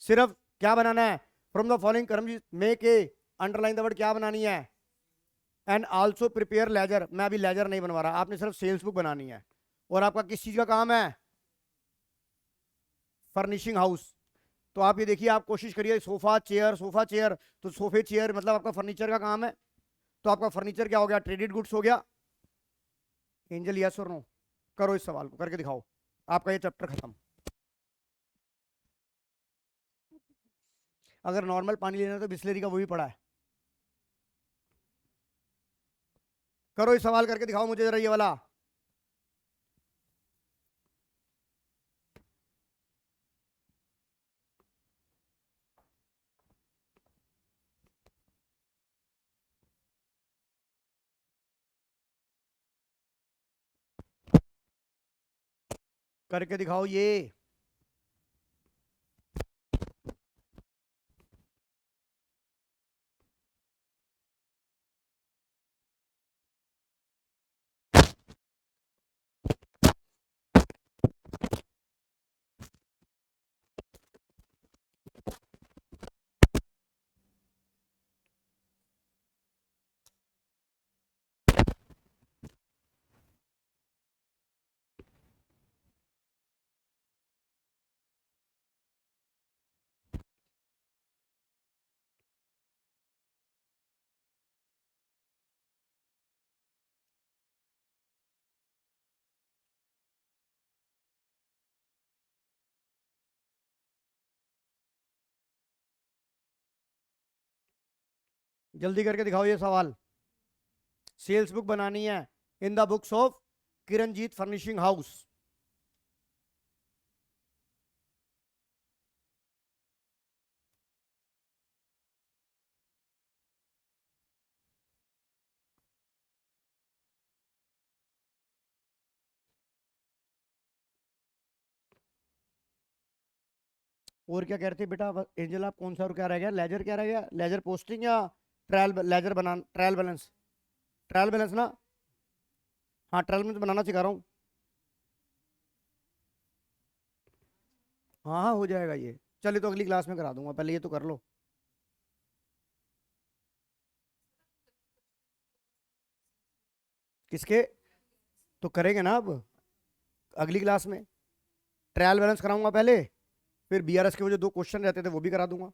सिर्फ क्या बनाना है? फ्रॉम द फॉलोइंग कर्म make a, underline the word, क्या बनानी है? And also prepare ledger. मैं अभी लेजर नहीं बनवा रहा, आपने सिर्फ सेल्स बुक बनानी है। और आपका किस चीज का काम है? Furnishing house. तो आप ये देखिए, आप कोशिश करिए सोफा चेयर, सोफा चेयर, तो सोफे चेयर मतलब आपका फर्नीचर का काम है। तो आपका फर्नीचर क्या हो गया? ट्रेडेड गुड्स हो गया। एंजल, यस और नो? करो इस सवाल को, करके दिखाओ, आपका ये चैप्टर खत्म। अगर नॉर्मल पानी लेना है तो बिस्लेरी का वो भी पड़ा है। करो इस सवाल, करके दिखाओ मुझे जरा ये वाला। करके दिखाओ ये। जल्दी करके दिखाओ ये सवाल। सेल्स बुक बनानी है in the books of Kiranjit furnishing house. और क्या कह रहे थे बेटा एंजल, आप कौन सा और क्या रह गया? लेजर क्या रह गया? लेजर पोस्टिंग या ट्रायल लेजर बना ट्रायल बैलेंस? ट्रायल बैलेंस ना? हाँ, ट्रायल बैलेंस बनाना सिखा रहा हूँ। हाँ हाँ, हो जाएगा ये। चलिए तो अगली क्लास में करा दूंगा, पहले ये तो कर लो। किसके? तो करेंगे ना अब अगली क्लास में। ट्रायल बैलेंस कराऊंगा पहले, फिर बीआरएस के वो जो 2 क्वेश्चन रहते थे वो भी करा दूंगा।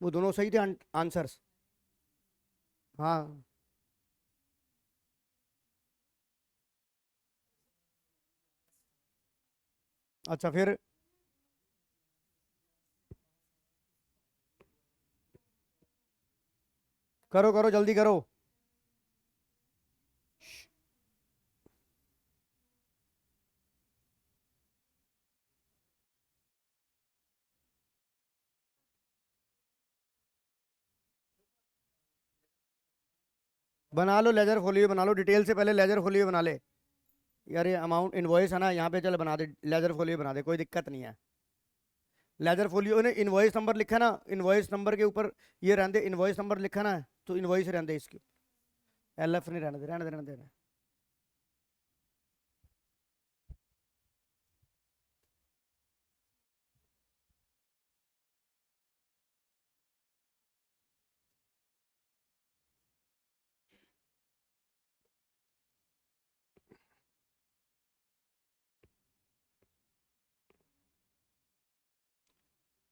वो दोनों सही थे आंसर्स। हाँ। अच्छा फिर करो करो जल्दी करो। बना लो लेजर फोलियो, बना लो डिटेल से, पहले लेजर फोलियो बना ले। यार ये अमाउंट इनवॉइस है ना यहाँ पे, चल बना दे लेजर फोलियो, बना दे, कोई दिक्कत नहीं है। लेजर फोलियो ने इनवॉइस नंबर लिखा ना, इनवॉइस नंबर के ऊपर ये रहने दे, इनवॉइस नंबर लिखा ना, तो इनवॉइस रहने दे इसके। एलएफ नहीं रहने दे, रहने दे, रहने दे।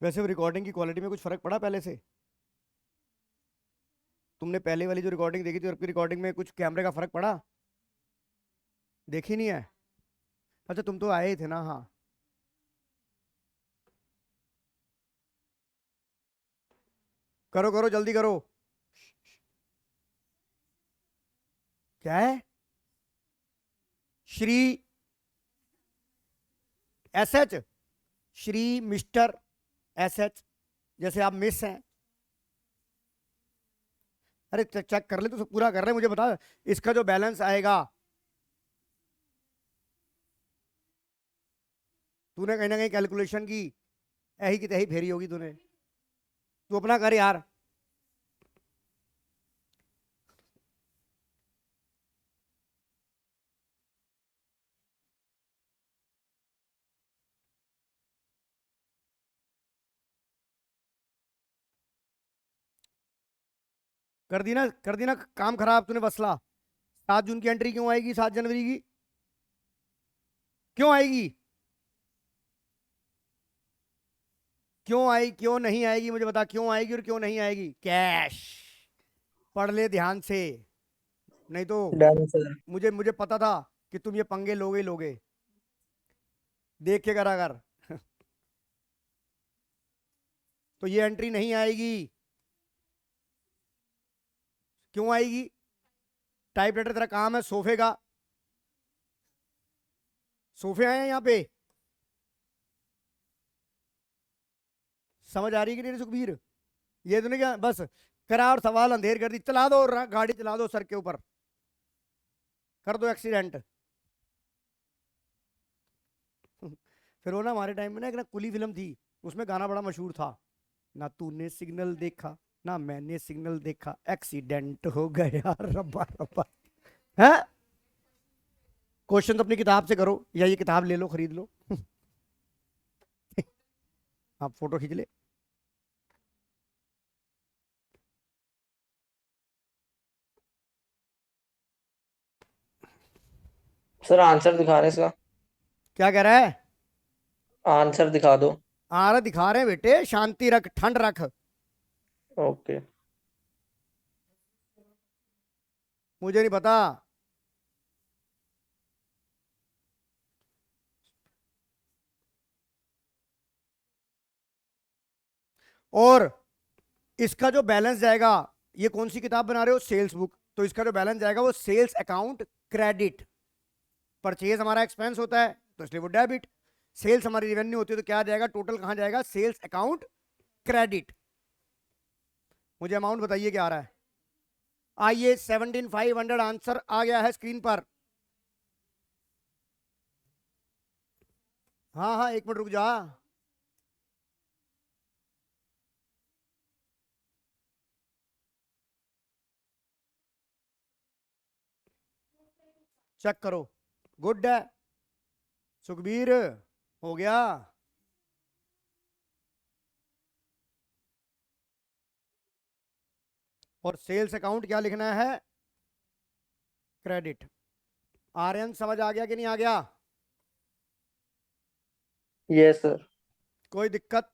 वैसे रिकॉर्डिंग की क्वालिटी में कुछ फर्क पड़ा पहले से? तुमने पहले वाली जो रिकॉर्डिंग देखी थी और अपनी रिकॉर्डिंग में कुछ कैमरे का फर्क पड़ा? देखी नहीं है? अच्छा तुम तो आए ही थे ना। हाँ करो करो जल्दी करो। क्या है? Shri S H? Shri mister S H, जैसे आप मिस हैं। अरे चेक कर ले, तो पूरा कर ले, मुझे बता इसका जो बैलेंस आएगा। तूने कहीं ना कहीं कैलकुलेशन की यही की तही फेरी होगी तूने। तू अपना कर यार। कर दी ना काम खराब तूने वसला। 7 जून की एंट्री क्यों आएगी 7 जनवरी की? क्यों आएगी? क्यों आई, क्यों नहीं आएगी मुझे बता, क्यों आएगी और क्यों नहीं आएगी? कैश पढ़ ले ध्यान से, नहीं तो डन सर। मुझे मुझे पता था कि तुम ये पंगे लोगे ही लोगे। देख के करा कर। तो ये एंट्री नहीं आएगी। क्यों आएगी? टाइपराइटर तेरा काम है सोफे का। सोफे आए हैं यहाँ पे, समझ आ रही है कि नहीं सुखबीर? ये तो नहीं क्या बस करा और सवाल अंधेर कर दी, चला दो गाड़ी चला दो सर के ऊपर, कर दो एक्सीडेंट। फिर वो ना हमारे टाइम में ना एक ना कुली फिल्म थी, उसमें गाना बड़ा मशहूर था, ना तूने सिग्नल देखा ना मैंने सिग्नल देखा, एक्सीडेंट हो गया रब्बा रब्बा। है क्वेश्चन तो अपनी किताब से करो, या ये किताब ले लो खरीद लो। आप फोटो खींच ले। सर आंसर दिखा रहे हैं इसका। क्या कह रहा है? आंसर दिखा दो। आ रहा दिखा रहे हैं बेटे, शांति रख, ठंड रख। ओके। मुझे नहीं पता। और इसका जो बैलेंस जाएगा, ये कौन सी किताब बना रहे हो, सेल्स बुक, तो इसका जो बैलेंस जाएगा वो सेल्स अकाउंट क्रेडिट। परचेज हमारा एक्सपेंस होता है तो इसलिए वो डेबिट, सेल्स हमारी रेवेन्यू होती है तो क्या आ जाएगा, टोटल कहां जाएगा, सेल्स अकाउंट क्रेडिट। मुझे अमाउंट बताइए क्या आ रहा है। आइए 17,500 आंसर आ गया है स्क्रीन पर। हाँ हाँ, एक मिनट रुक जा। चेक करो, गुड है सुखबीर, हो गया। और सेल्स अकाउंट क्या लिखना है, क्रेडिट। आर्यन समझ आ गया कि नहीं आ गया, यस सर। कोई दिक्कत।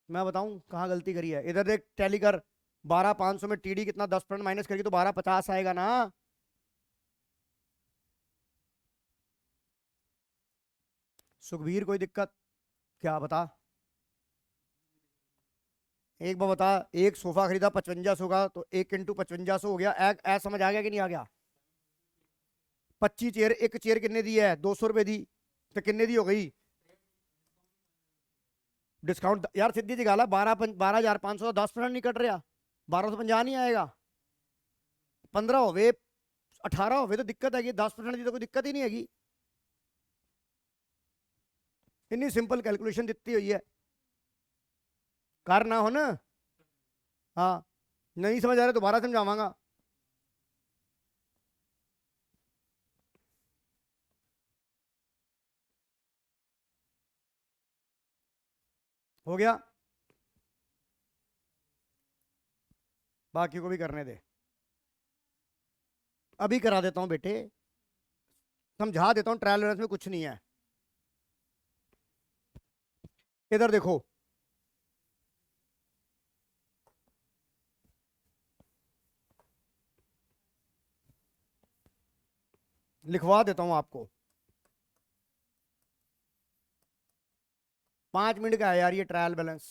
मैं बताऊं कहाँ गलती करी है, इधर देख टैली कर, 12,500 में टीडी कितना 10% माइनस करके तो 12,50 आएगा ना। सुखबीर कोई दिक्कत, क्या बता, एक बार बता। एक सोफा खरीदा 5500 का तो 1 × 5500 हो गया। ऐ समझ आ गया कि नहीं आ गया। 25 चेयर, एक चेयर कितने दी है, 200 रुपए दी, तो कितने दी हो गई, डिस्काउंट यार सीधी सी गल है, 12,500 10% नहीं कट रहा, 1250 नहीं आएगा। 15 हो 18 हो तो दिक्कत है, 10% की तो कोई दिक्कत ही नहीं हैगी। इतनी सिंपल कैलकुलेशन दिती हुई है, करना हो ना। हाँ, नहीं समझ आ रहा दोबारा समझावांगा। हो गया, बाकी को भी करने दे, अभी करा देता हूं बेटे, समझा देता हूं, ट्रायल बैलेंस में कुछ नहीं है। इधर देखो, लिखवा देता हूं आपको, 5 मिनट का है यार ये ट्रायल बैलेंस।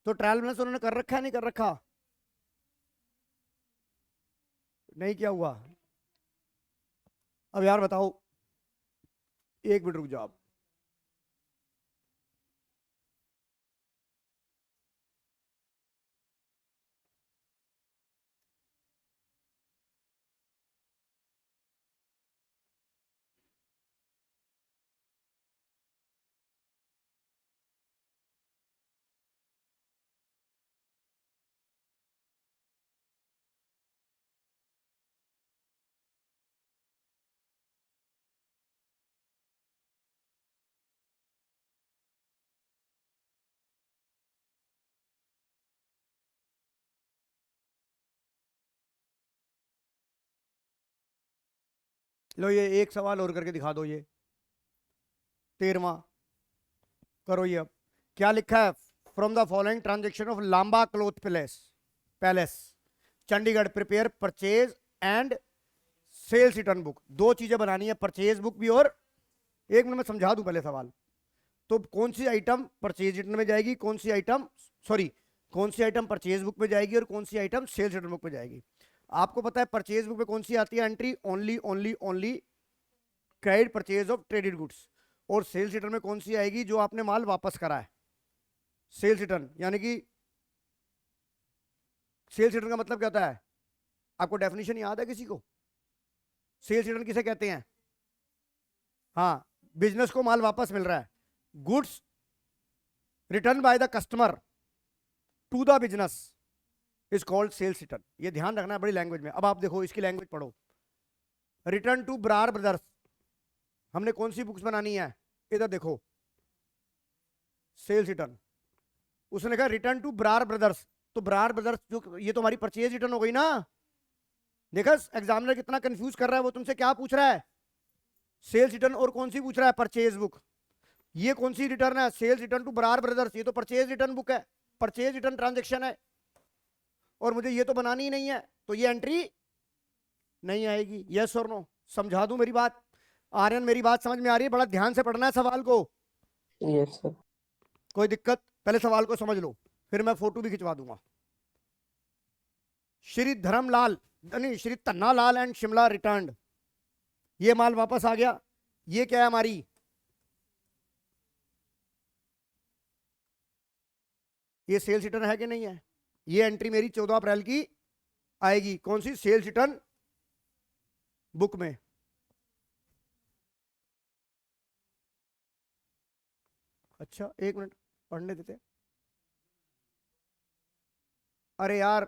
तो ट्रायल बैलेंस उन्होंने कर रखा है, नहीं कर रखा, नहीं क्या हुआ। अब यार बताओ, एक मिनट रुक जाओ आप। लो ये एक सवाल और करके दिखा दो, ये 13वां करो। ये अब क्या लिखा है, from the following transaction of Lamba cloth palace Chandigarh prepare purchase and sales return book. दो चीजें बनानी है, परचेज बुक भी और, एक मिनट में समझा दूं पहले सवाल। तो कौन सी आइटम परचेज रिटर्न में जाएगी, कौन सी आइटम कौन सी आइटम परचेज बुक में जाएगी और कौन सी आइटम सेल्स रिटर्न बुक में जाएगी। आपको पता है परचेज बुक में कौन सी आती है entry, only credit purchase of traded goods. और सेल्स रिटर्न में कौन सी आएगी, जो आपने माल वापस करा है। सेल्स रिटर्न यानी कि सेल्स रिटर्न का मतलब क्या होता है, आपको डेफिनेशन याद है किसी को, सेल्स रिटर्न किसे कहते हैं। हाँ, बिजनेस को माल वापस मिल रहा है, goods return by the customer to the business is called sales return. ये ध्यान रखना है बड़ी लैंग्वेज में। अब आप देखो इसकी लैंग्वेज पढ़ो, रिटर्न टू ब्रार ब्रदर्स, हमने कौन सी बुक्स बनानी है, इधर देखो सेल्स रिटर्न, उसने कहा रिटर्न टू ब्रार ब्रदर्स, तो ब्रार ब्रदर्स जो ये तो हमारी परचेज रिटर्न हो गई ना। देखा एग्जामिनर कितना कंफ्यूज कर रहा है, वो तुमसे क्या पूछ रहा है, सेल्स रिटर्न और कौन सी पूछ रहा है, परचेज बुक। ये कौन सी रिटर्न है, sales return to Brar brothers, ये तो परचेज रिटर्न बुक है, परचेज रिटर्न ट्रांजेक्शन है, और मुझे ये तो बनानी ही नहीं है, तो ये एंट्री नहीं आएगी। यस और नो। समझा दूं मेरी बात? आर्यन मेरी बात समझ में आ रही है? बड़ा ध्यान से पढ़ना है सवाल को। Yes sir. कोई दिक्कत? पहले सवाल को समझ लो, फिर मैं फोटो भी खिंचवा दूंगा। श्री धर्मलाल, नहीं, श्री तन्ना लाल एंड शिमला रिटर्न्ड। ये माल वापस आ गया। ये क्या है हमारी? ये सेल्स रिटर्न है कि नहीं है? ये एंट्री मेरी 14 अप्रैल की आएगी। कौन सी? सेल्स रिटर्न बुक में। अच्छा, एक मिनट पढ़ने देते। अरे यार,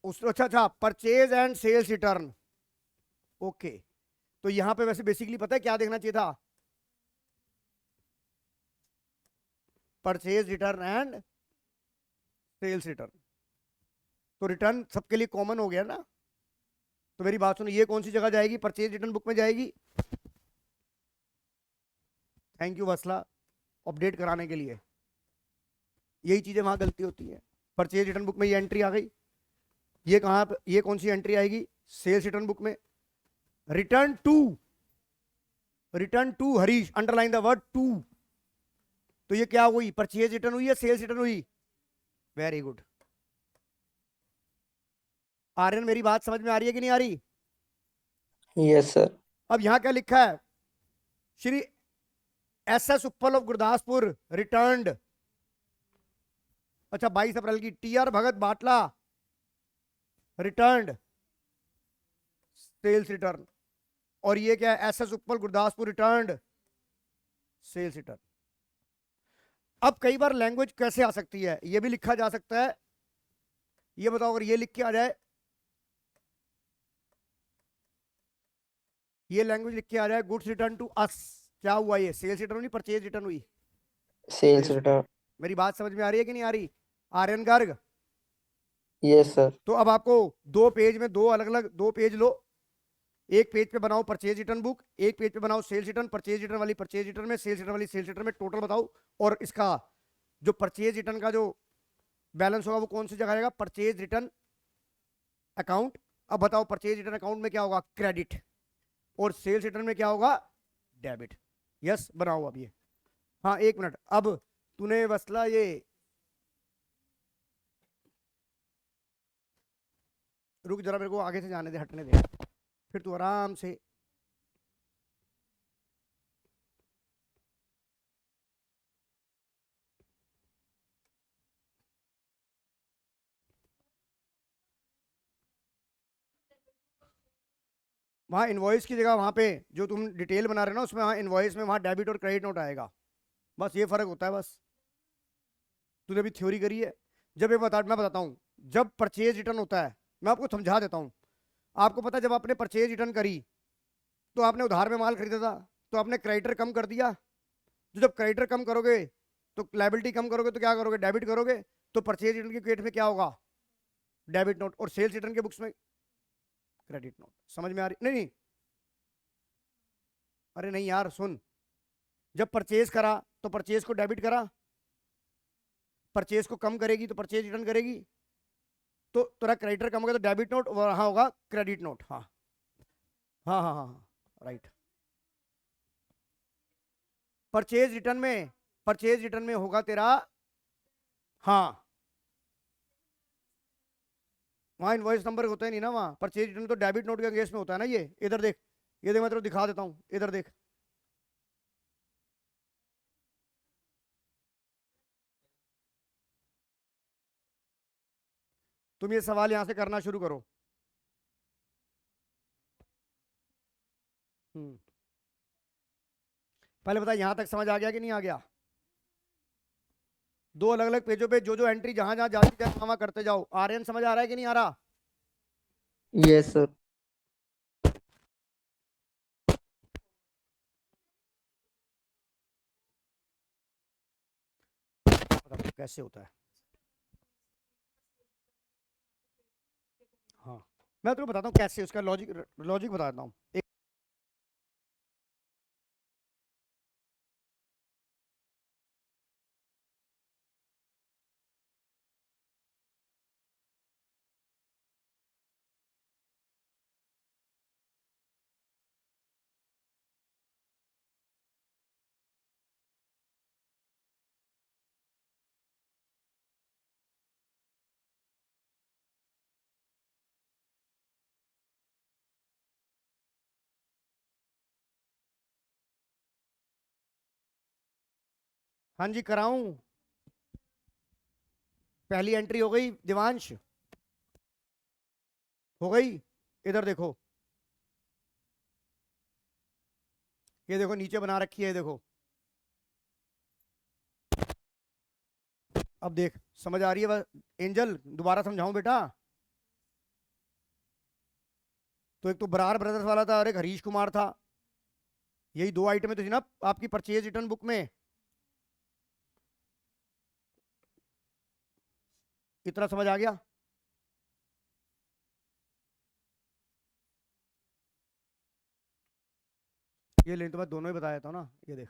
उस अच्छा अच्छा, purchase and sales return. Okay, तो यहां पे वैसे बेसिकली पता है क्या देखना चाहिए था? Purchase return and sales return. तो रिटर्न सबके लिए कॉमन हो गया ना? तो मेरी बात सुनो, ये कौन सी जगह जाएगी? परचेज रिटर्न बुक में जाएगी। थैंक यू वसला, अपडेट कराने के लिए। यही चीजें वहां गलती होती है। परचेज रिटर्न बुक में ये एंट्री आ गई। ये कहां पे, ये कौन सी एंट्री आएगी? सेल्स रिटर्न बुक में। Return to, return to Harish, underline the word to. तो ये क्या हुई? परचेज रिटर्न हुई या सेल्स रिटर्न हुई? Very good. आर्यन मेरी बात समझ में आ रही है कि नहीं आ रही? Yes sir. अब यहां क्या लिखा है? श्री एस एस उपल ऑफ गुरदासपुर रिटर्न्ड। अच्छा, 22 अप्रैल की। टी आर भगत बाटला रिटर्न्ड सेल्स रिटर्न। और ये क्या है? एस एस उपल गुरदासपुर रिटर्न्ड सेल्स रिटर्न। अब कई बार लैंग्वेज कैसे आ सकती है? ये भी लिखा जा सकता है। ये बताओ, अगर ये लिख के आ जाए, ये लैंग्वेज लिख के आ जाए, गुड्स रिटर्न टू अस, क्या हुआ? ये सेल्स रिटर्न हुई, परचेज रिटर्न हुई? Sales return. मेरी बात समझ में आ रही है कि नहीं आ रही? Aryan Garg, yes sir. तो अब आपको दो पेज में, दो अलग अलग दो पेज लो। एक पेज पे बनाओ परचेज रिटर्न बुक, एक पेज पे बनाओ सेल्स रिटर्न। परचेज रिटर्न वाली परचेज रिटर्न में, सेल्स रिटर्न वाली सेल्स रिटर्न में टोटल बताओ। और इसका जो परचेज रिटर्न का जो बैलेंस होगा वो कौन सी जगह आएगा? Purchase return account. अब बताओ, परचेज रिटर्न अकाउंट में क्या होगा? क्रेडिट। और सेल्स रिटर्न में क्या होगा? डेबिट। यस, बनाओ अब ये। हाँ, एक मिनट। अब तूने वसला ये, रुक जरा, मेरे को आगे से जाने दे, हटने दे, फिर तू आराम से। वहां इनवॉइस की जगह, वहां पे जो तुम डिटेल बना रहे हो ना, उसमें वहां इनवॉइस में वहां डेबिट और क्रेडिट नोट आएगा। बस ये फर्क होता है बस। तूने अभी थ्योरी करी है। जब ये मैं बताता हूँ, जब परचेज रिटर्न होता है, मैं आपको समझा देता हूँ। आपको पता है, जब आपने परचेज रिटर्न करी तो आपने उधार में माल खरीदा था, तो आपने क्रेडिटर कम कर दिया। तो जब क्रेडिटर कम करोगे तो लायबिलिटी कम करोगे, तो क्या करोगे? डेबिट करोगे। तो परचेज रिटर्न के केस में क्या होगा? Debit note. और सेल्स रिटर्न के बुक्स में क्रेडिट नोट। समझ में आ रही? नहीं नहीं, अरे नहीं यार, सुन। जब परचेज करा तो परचेज को डेबिट करा, परचेज को कम करेगी तो परचेज रिटर्न करेगी। तो तेरा क्रेडिटर कम होगा तो डेबिट नोट, वहां होगा क्रेडिट नोट। हाँ हाँ हाँ हाँ, राइट। परचेज रिटर्न में होगा तेरा, हाँ, वहां इनवॉइस नंबर होता है नहीं ना, वहां परचेज रिटर्न तो डेबिट नोट के अगेंस्ट में होता है ना। ये इधर देख, ये देख, मैं तेरे को दिखा देता हूँ, इधर देख। तुम ये सवाल यहां से करना शुरू करो। हम्म, पहले बता, यहां तक समझ आ गया कि नहीं आ गया? दो अलग अलग पेजों पे जो जो एंट्री जहां जहां जाती है वहां करते जाओ। आर्यन समझ आ रहा है कि नहीं आ रहा? Yes sir. बताओ कैसे होता है। हाँ, मैं तुम्हें बताता हूँ कैसे, उसका लॉजिक लॉजिक बताता हूँ। हाँ जी कराऊं? पहली एंट्री हो गई दिवांश, हो गई। इधर देखो, ये देखो नीचे बना रखी है, ये देखो। अब देख, समझ आ रही है एंजल? दोबारा समझाऊं बेटा? तो एक तो बरार ब्रदर्स वाला था और एक हरीश कुमार था, यही दो आइटम तो थी ना आपकी परचेज रिटर्न बुक में। इतना समझ आ गया? ये ले तो मैं दोनों ही बताया था ना, ये देख।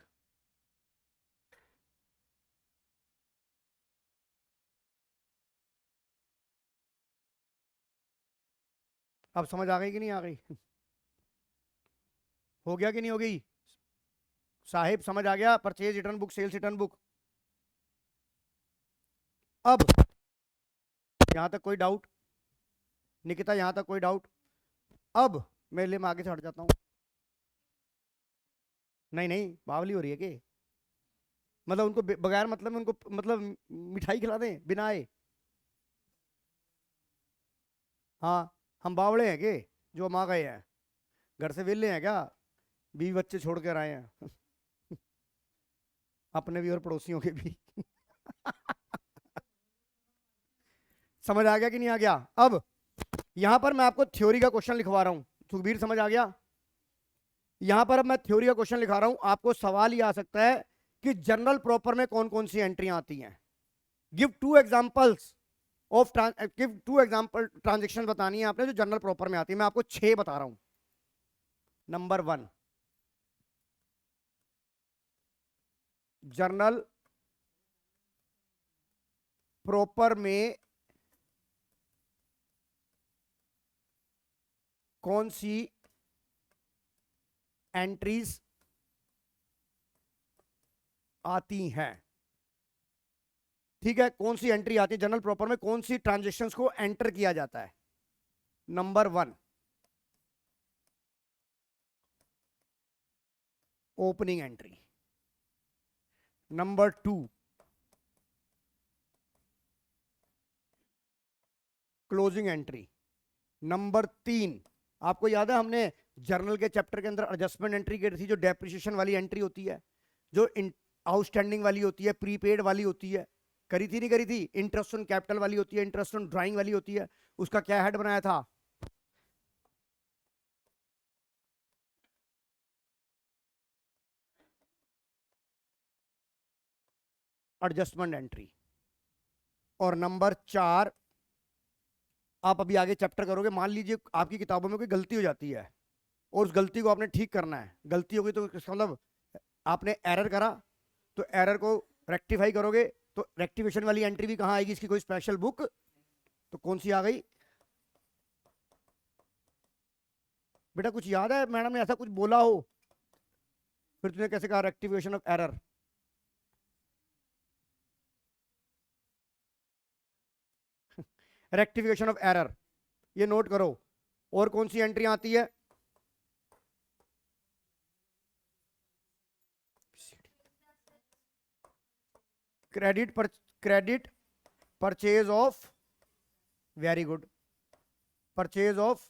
अब समझ आ गई कि नहीं आ गई? हो गया कि नहीं हो गई साहिब? समझ आ गया? Purchase return book, sales return book. अब यहां तक कोई डाउट? निकिता यहां तक कोई डाउट? अब मैं ले, मैं आगे से हट जाता हूं। नहीं नहीं, बावली हो रही है कि मतलब उनको बगैर मतलब में उनको मतलब मिठाई खिला दें बिना आए? हाँ, हम बावड़े हैं के जो हम आ गए हैं? घर से वेले हैं क्या? बीवी बच्चे छोड़ कर आए हैं अपने भी और पड़ोसियों के भी समझ आ गया कि नहीं आ गया? अब यहां पर मैं आपको थ्योरी का क्वेश्चन लिखवा रहा हूं। सुखबीर समझ आ गया? यहां पर अब मैं थ्योरी का क्वेश्चन लिखा रहा हूं, आपको सवाल ये आ सकता है कि जनरल प्रॉपर में कौन कौन सी एंट्रियां आती हैं। Give to examples of give two example transaction बतानी है आपने जो जनरल प्रॉपर में आती है। मैं आपको 6 बता रहा हूं। नंबर 1, जर्नल प्रॉपर में कौन सी एंट्रीज आती हैं? ठीक है, कौन सी एंट्री आती है जनरल प्रॉपर में, कौन सी ट्रांजेक्शन्स को एंटर किया जाता है? Number 1, opening entry. Number 2, closing entry. Number 3, आपको याद है हमने जर्नल के चैप्टर के अंदर एडजस्टमेंट एंट्री की थी, जो डेप्रिसिएशन वाली एंट्री होती है, जो आउटस्टैंडिंग वाली होती है, प्रीपेड वाली होती है, करी थी नहीं करी थी? इंटरेस्ट ऑन कैपिटल वाली होती है, इंटरेस्ट ऑन ड्राइंग वाली होती है। उसका क्या हेड बनाया था? Adjustment entry. और नंबर 4, आप अभी आगे चैप्टर करोगे, मान लीजिए आपकी किताबों में कोई गलती हो जाती है और उस गलती को आपने ठीक करना है। गलती होगी तो इसका मतलब आपने एरर करा, तो एरर को रेक्टिफाई करोगे, तो रेक्टिफिकेशन वाली एंट्री भी कहाँ आएगी? इसकी कोई स्पेशल बुक? तो कौन सी आ गई बेटा? कुछ याद है मैडम ने ऐसा कुछ बोला हो? फिर तूने कैसे कहा rectification of error? Rectification of error, ये नोट करो। और कौन सी एंट्री आती है? Credit purchase of, very good, purchase of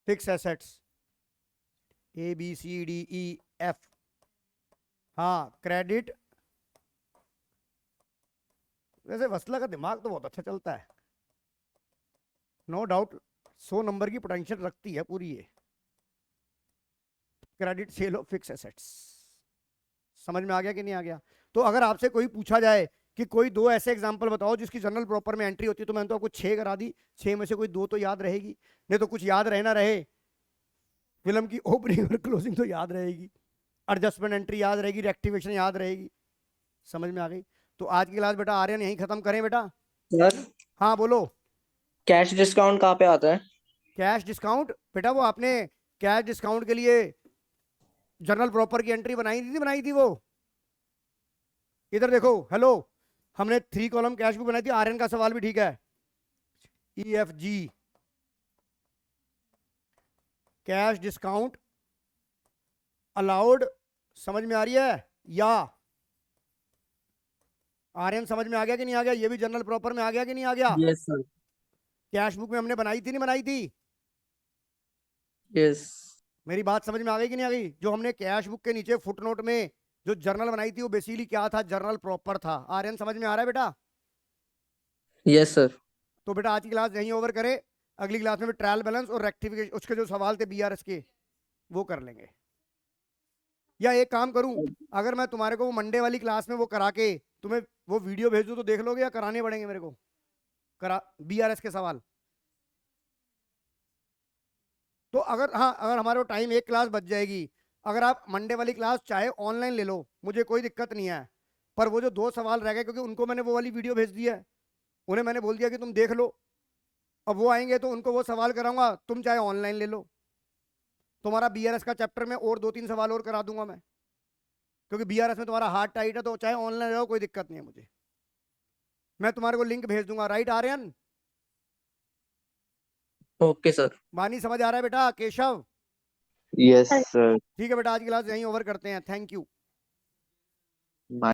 fix assets, A B C D E F. हाँ, क्रेडिट। वैसे वसला का दिमाग तो बहुत अच्छा चलता है, नो डाउट। 100 नंबर की पोटेंशियल रखती है पूरी ये। Credit sale of fix assets, समझ में आ गया कि नहीं आ गया? तो अगर आपसे कोई पूछा जाए कि कोई 2 ऐसे एग्जांपल बताओ जिसकी जनरल प्रॉपर में एंट्री होती है, तो मैंने तो आपको 6 करा दी, 6 में से कोई 2 तो याद रहेगी, नहीं तो कुछ याद रहे ना रहे, फिल्म की ओपनिंग और क्लोजिंग तो याद रहेगी, एडजस्टमेंट एंट्री याद रहेगी, रेक्टिफिकेशन याद रहेगी। समझ में आ गई? तो आज की क्लास बेटा आर्यन यहीं खत्म करें बेटा? सर, हाँ बोलो। कैश डिस्काउंट कहाँ पे आता है? कैश डिस्काउंट बेटा, वो आपने कैश डिस्काउंट के लिए जनरल प्रॉपर की एंट्री बनाई थी वो। इधर देखो, हेलो, हमने 3 कॉलम कैश बुक बनाई थी। आर्यन का सवाल भी ठीक है, E F G, cash discount allowed समझ में आ रही है? या आर्यन समझ में आ गया कि नहीं आ गया? ये भी जनरल प्रॉपर में आ गया कि नहीं आ गया? Yes sir. कैश बुक में हमने बनाई थी नहीं बनाई थी? यस। मेरी बात समझ में आ गई कि नहीं आ गई? जो हमने कैश बुक के नीचे फुटनोट में जो जर्नल बनाई थी वो बेसिकली क्या था? जर्नल प्रॉपर था। आर्यन समझ में आ रहा है बेटा? Yes sir. तो बेटा आज की क्लास यहीं ओवर करे, अगली क्लास में भी ट्रायल बैलेंस और रेक्टिफिकेशन उसके जो सवाल थे बीआरएस के वो कर लेंगे। या एक काम करूं, अगर मैं तुम्हारे को वो मंडे वाली क्लास में वो करा के तुम्हें वो वीडियो भेज दूं तो देख लोगे या कराने पड़ेंगे मेरे को करा बीआरएस के सवाल? तो अगर हाँ, अगर हमारे को टाइम एक क्लास बच जाएगी, अगर आप मंडे वाली क्लास चाहे ऑनलाइन ले लो, मुझे कोई दिक्कत नहीं है। पर वो जो 2 सवाल रह गए, क्योंकि उनको मैंने वो वाली वीडियो भेज दी है, उन्हें मैंने बोल दिया कि तुम देख लो। अब वो आएंगे तो उनको वो सवाल कराऊंगा, तुम चाहे ऑनलाइन ले लो। तुम्हारा बीआरएस का चैप्टर में और 2-3 सवाल और करा दूंगा मैं, क्योंकि बीआरएस में तुम्हारा हार्ड टाइट है, तो चाहे ऑनलाइन रहो कोई दिक्कत नहीं है मुझे। मैं तुम्हारे को लिंक भेज दूंगा, राइट आर्यन? Okay sir. मानी समझ आ रहा है बेटा? Keshav yes sir. ठीक है बेटा, आज की क्लास यहीं ओवर करते हैं। Thank you.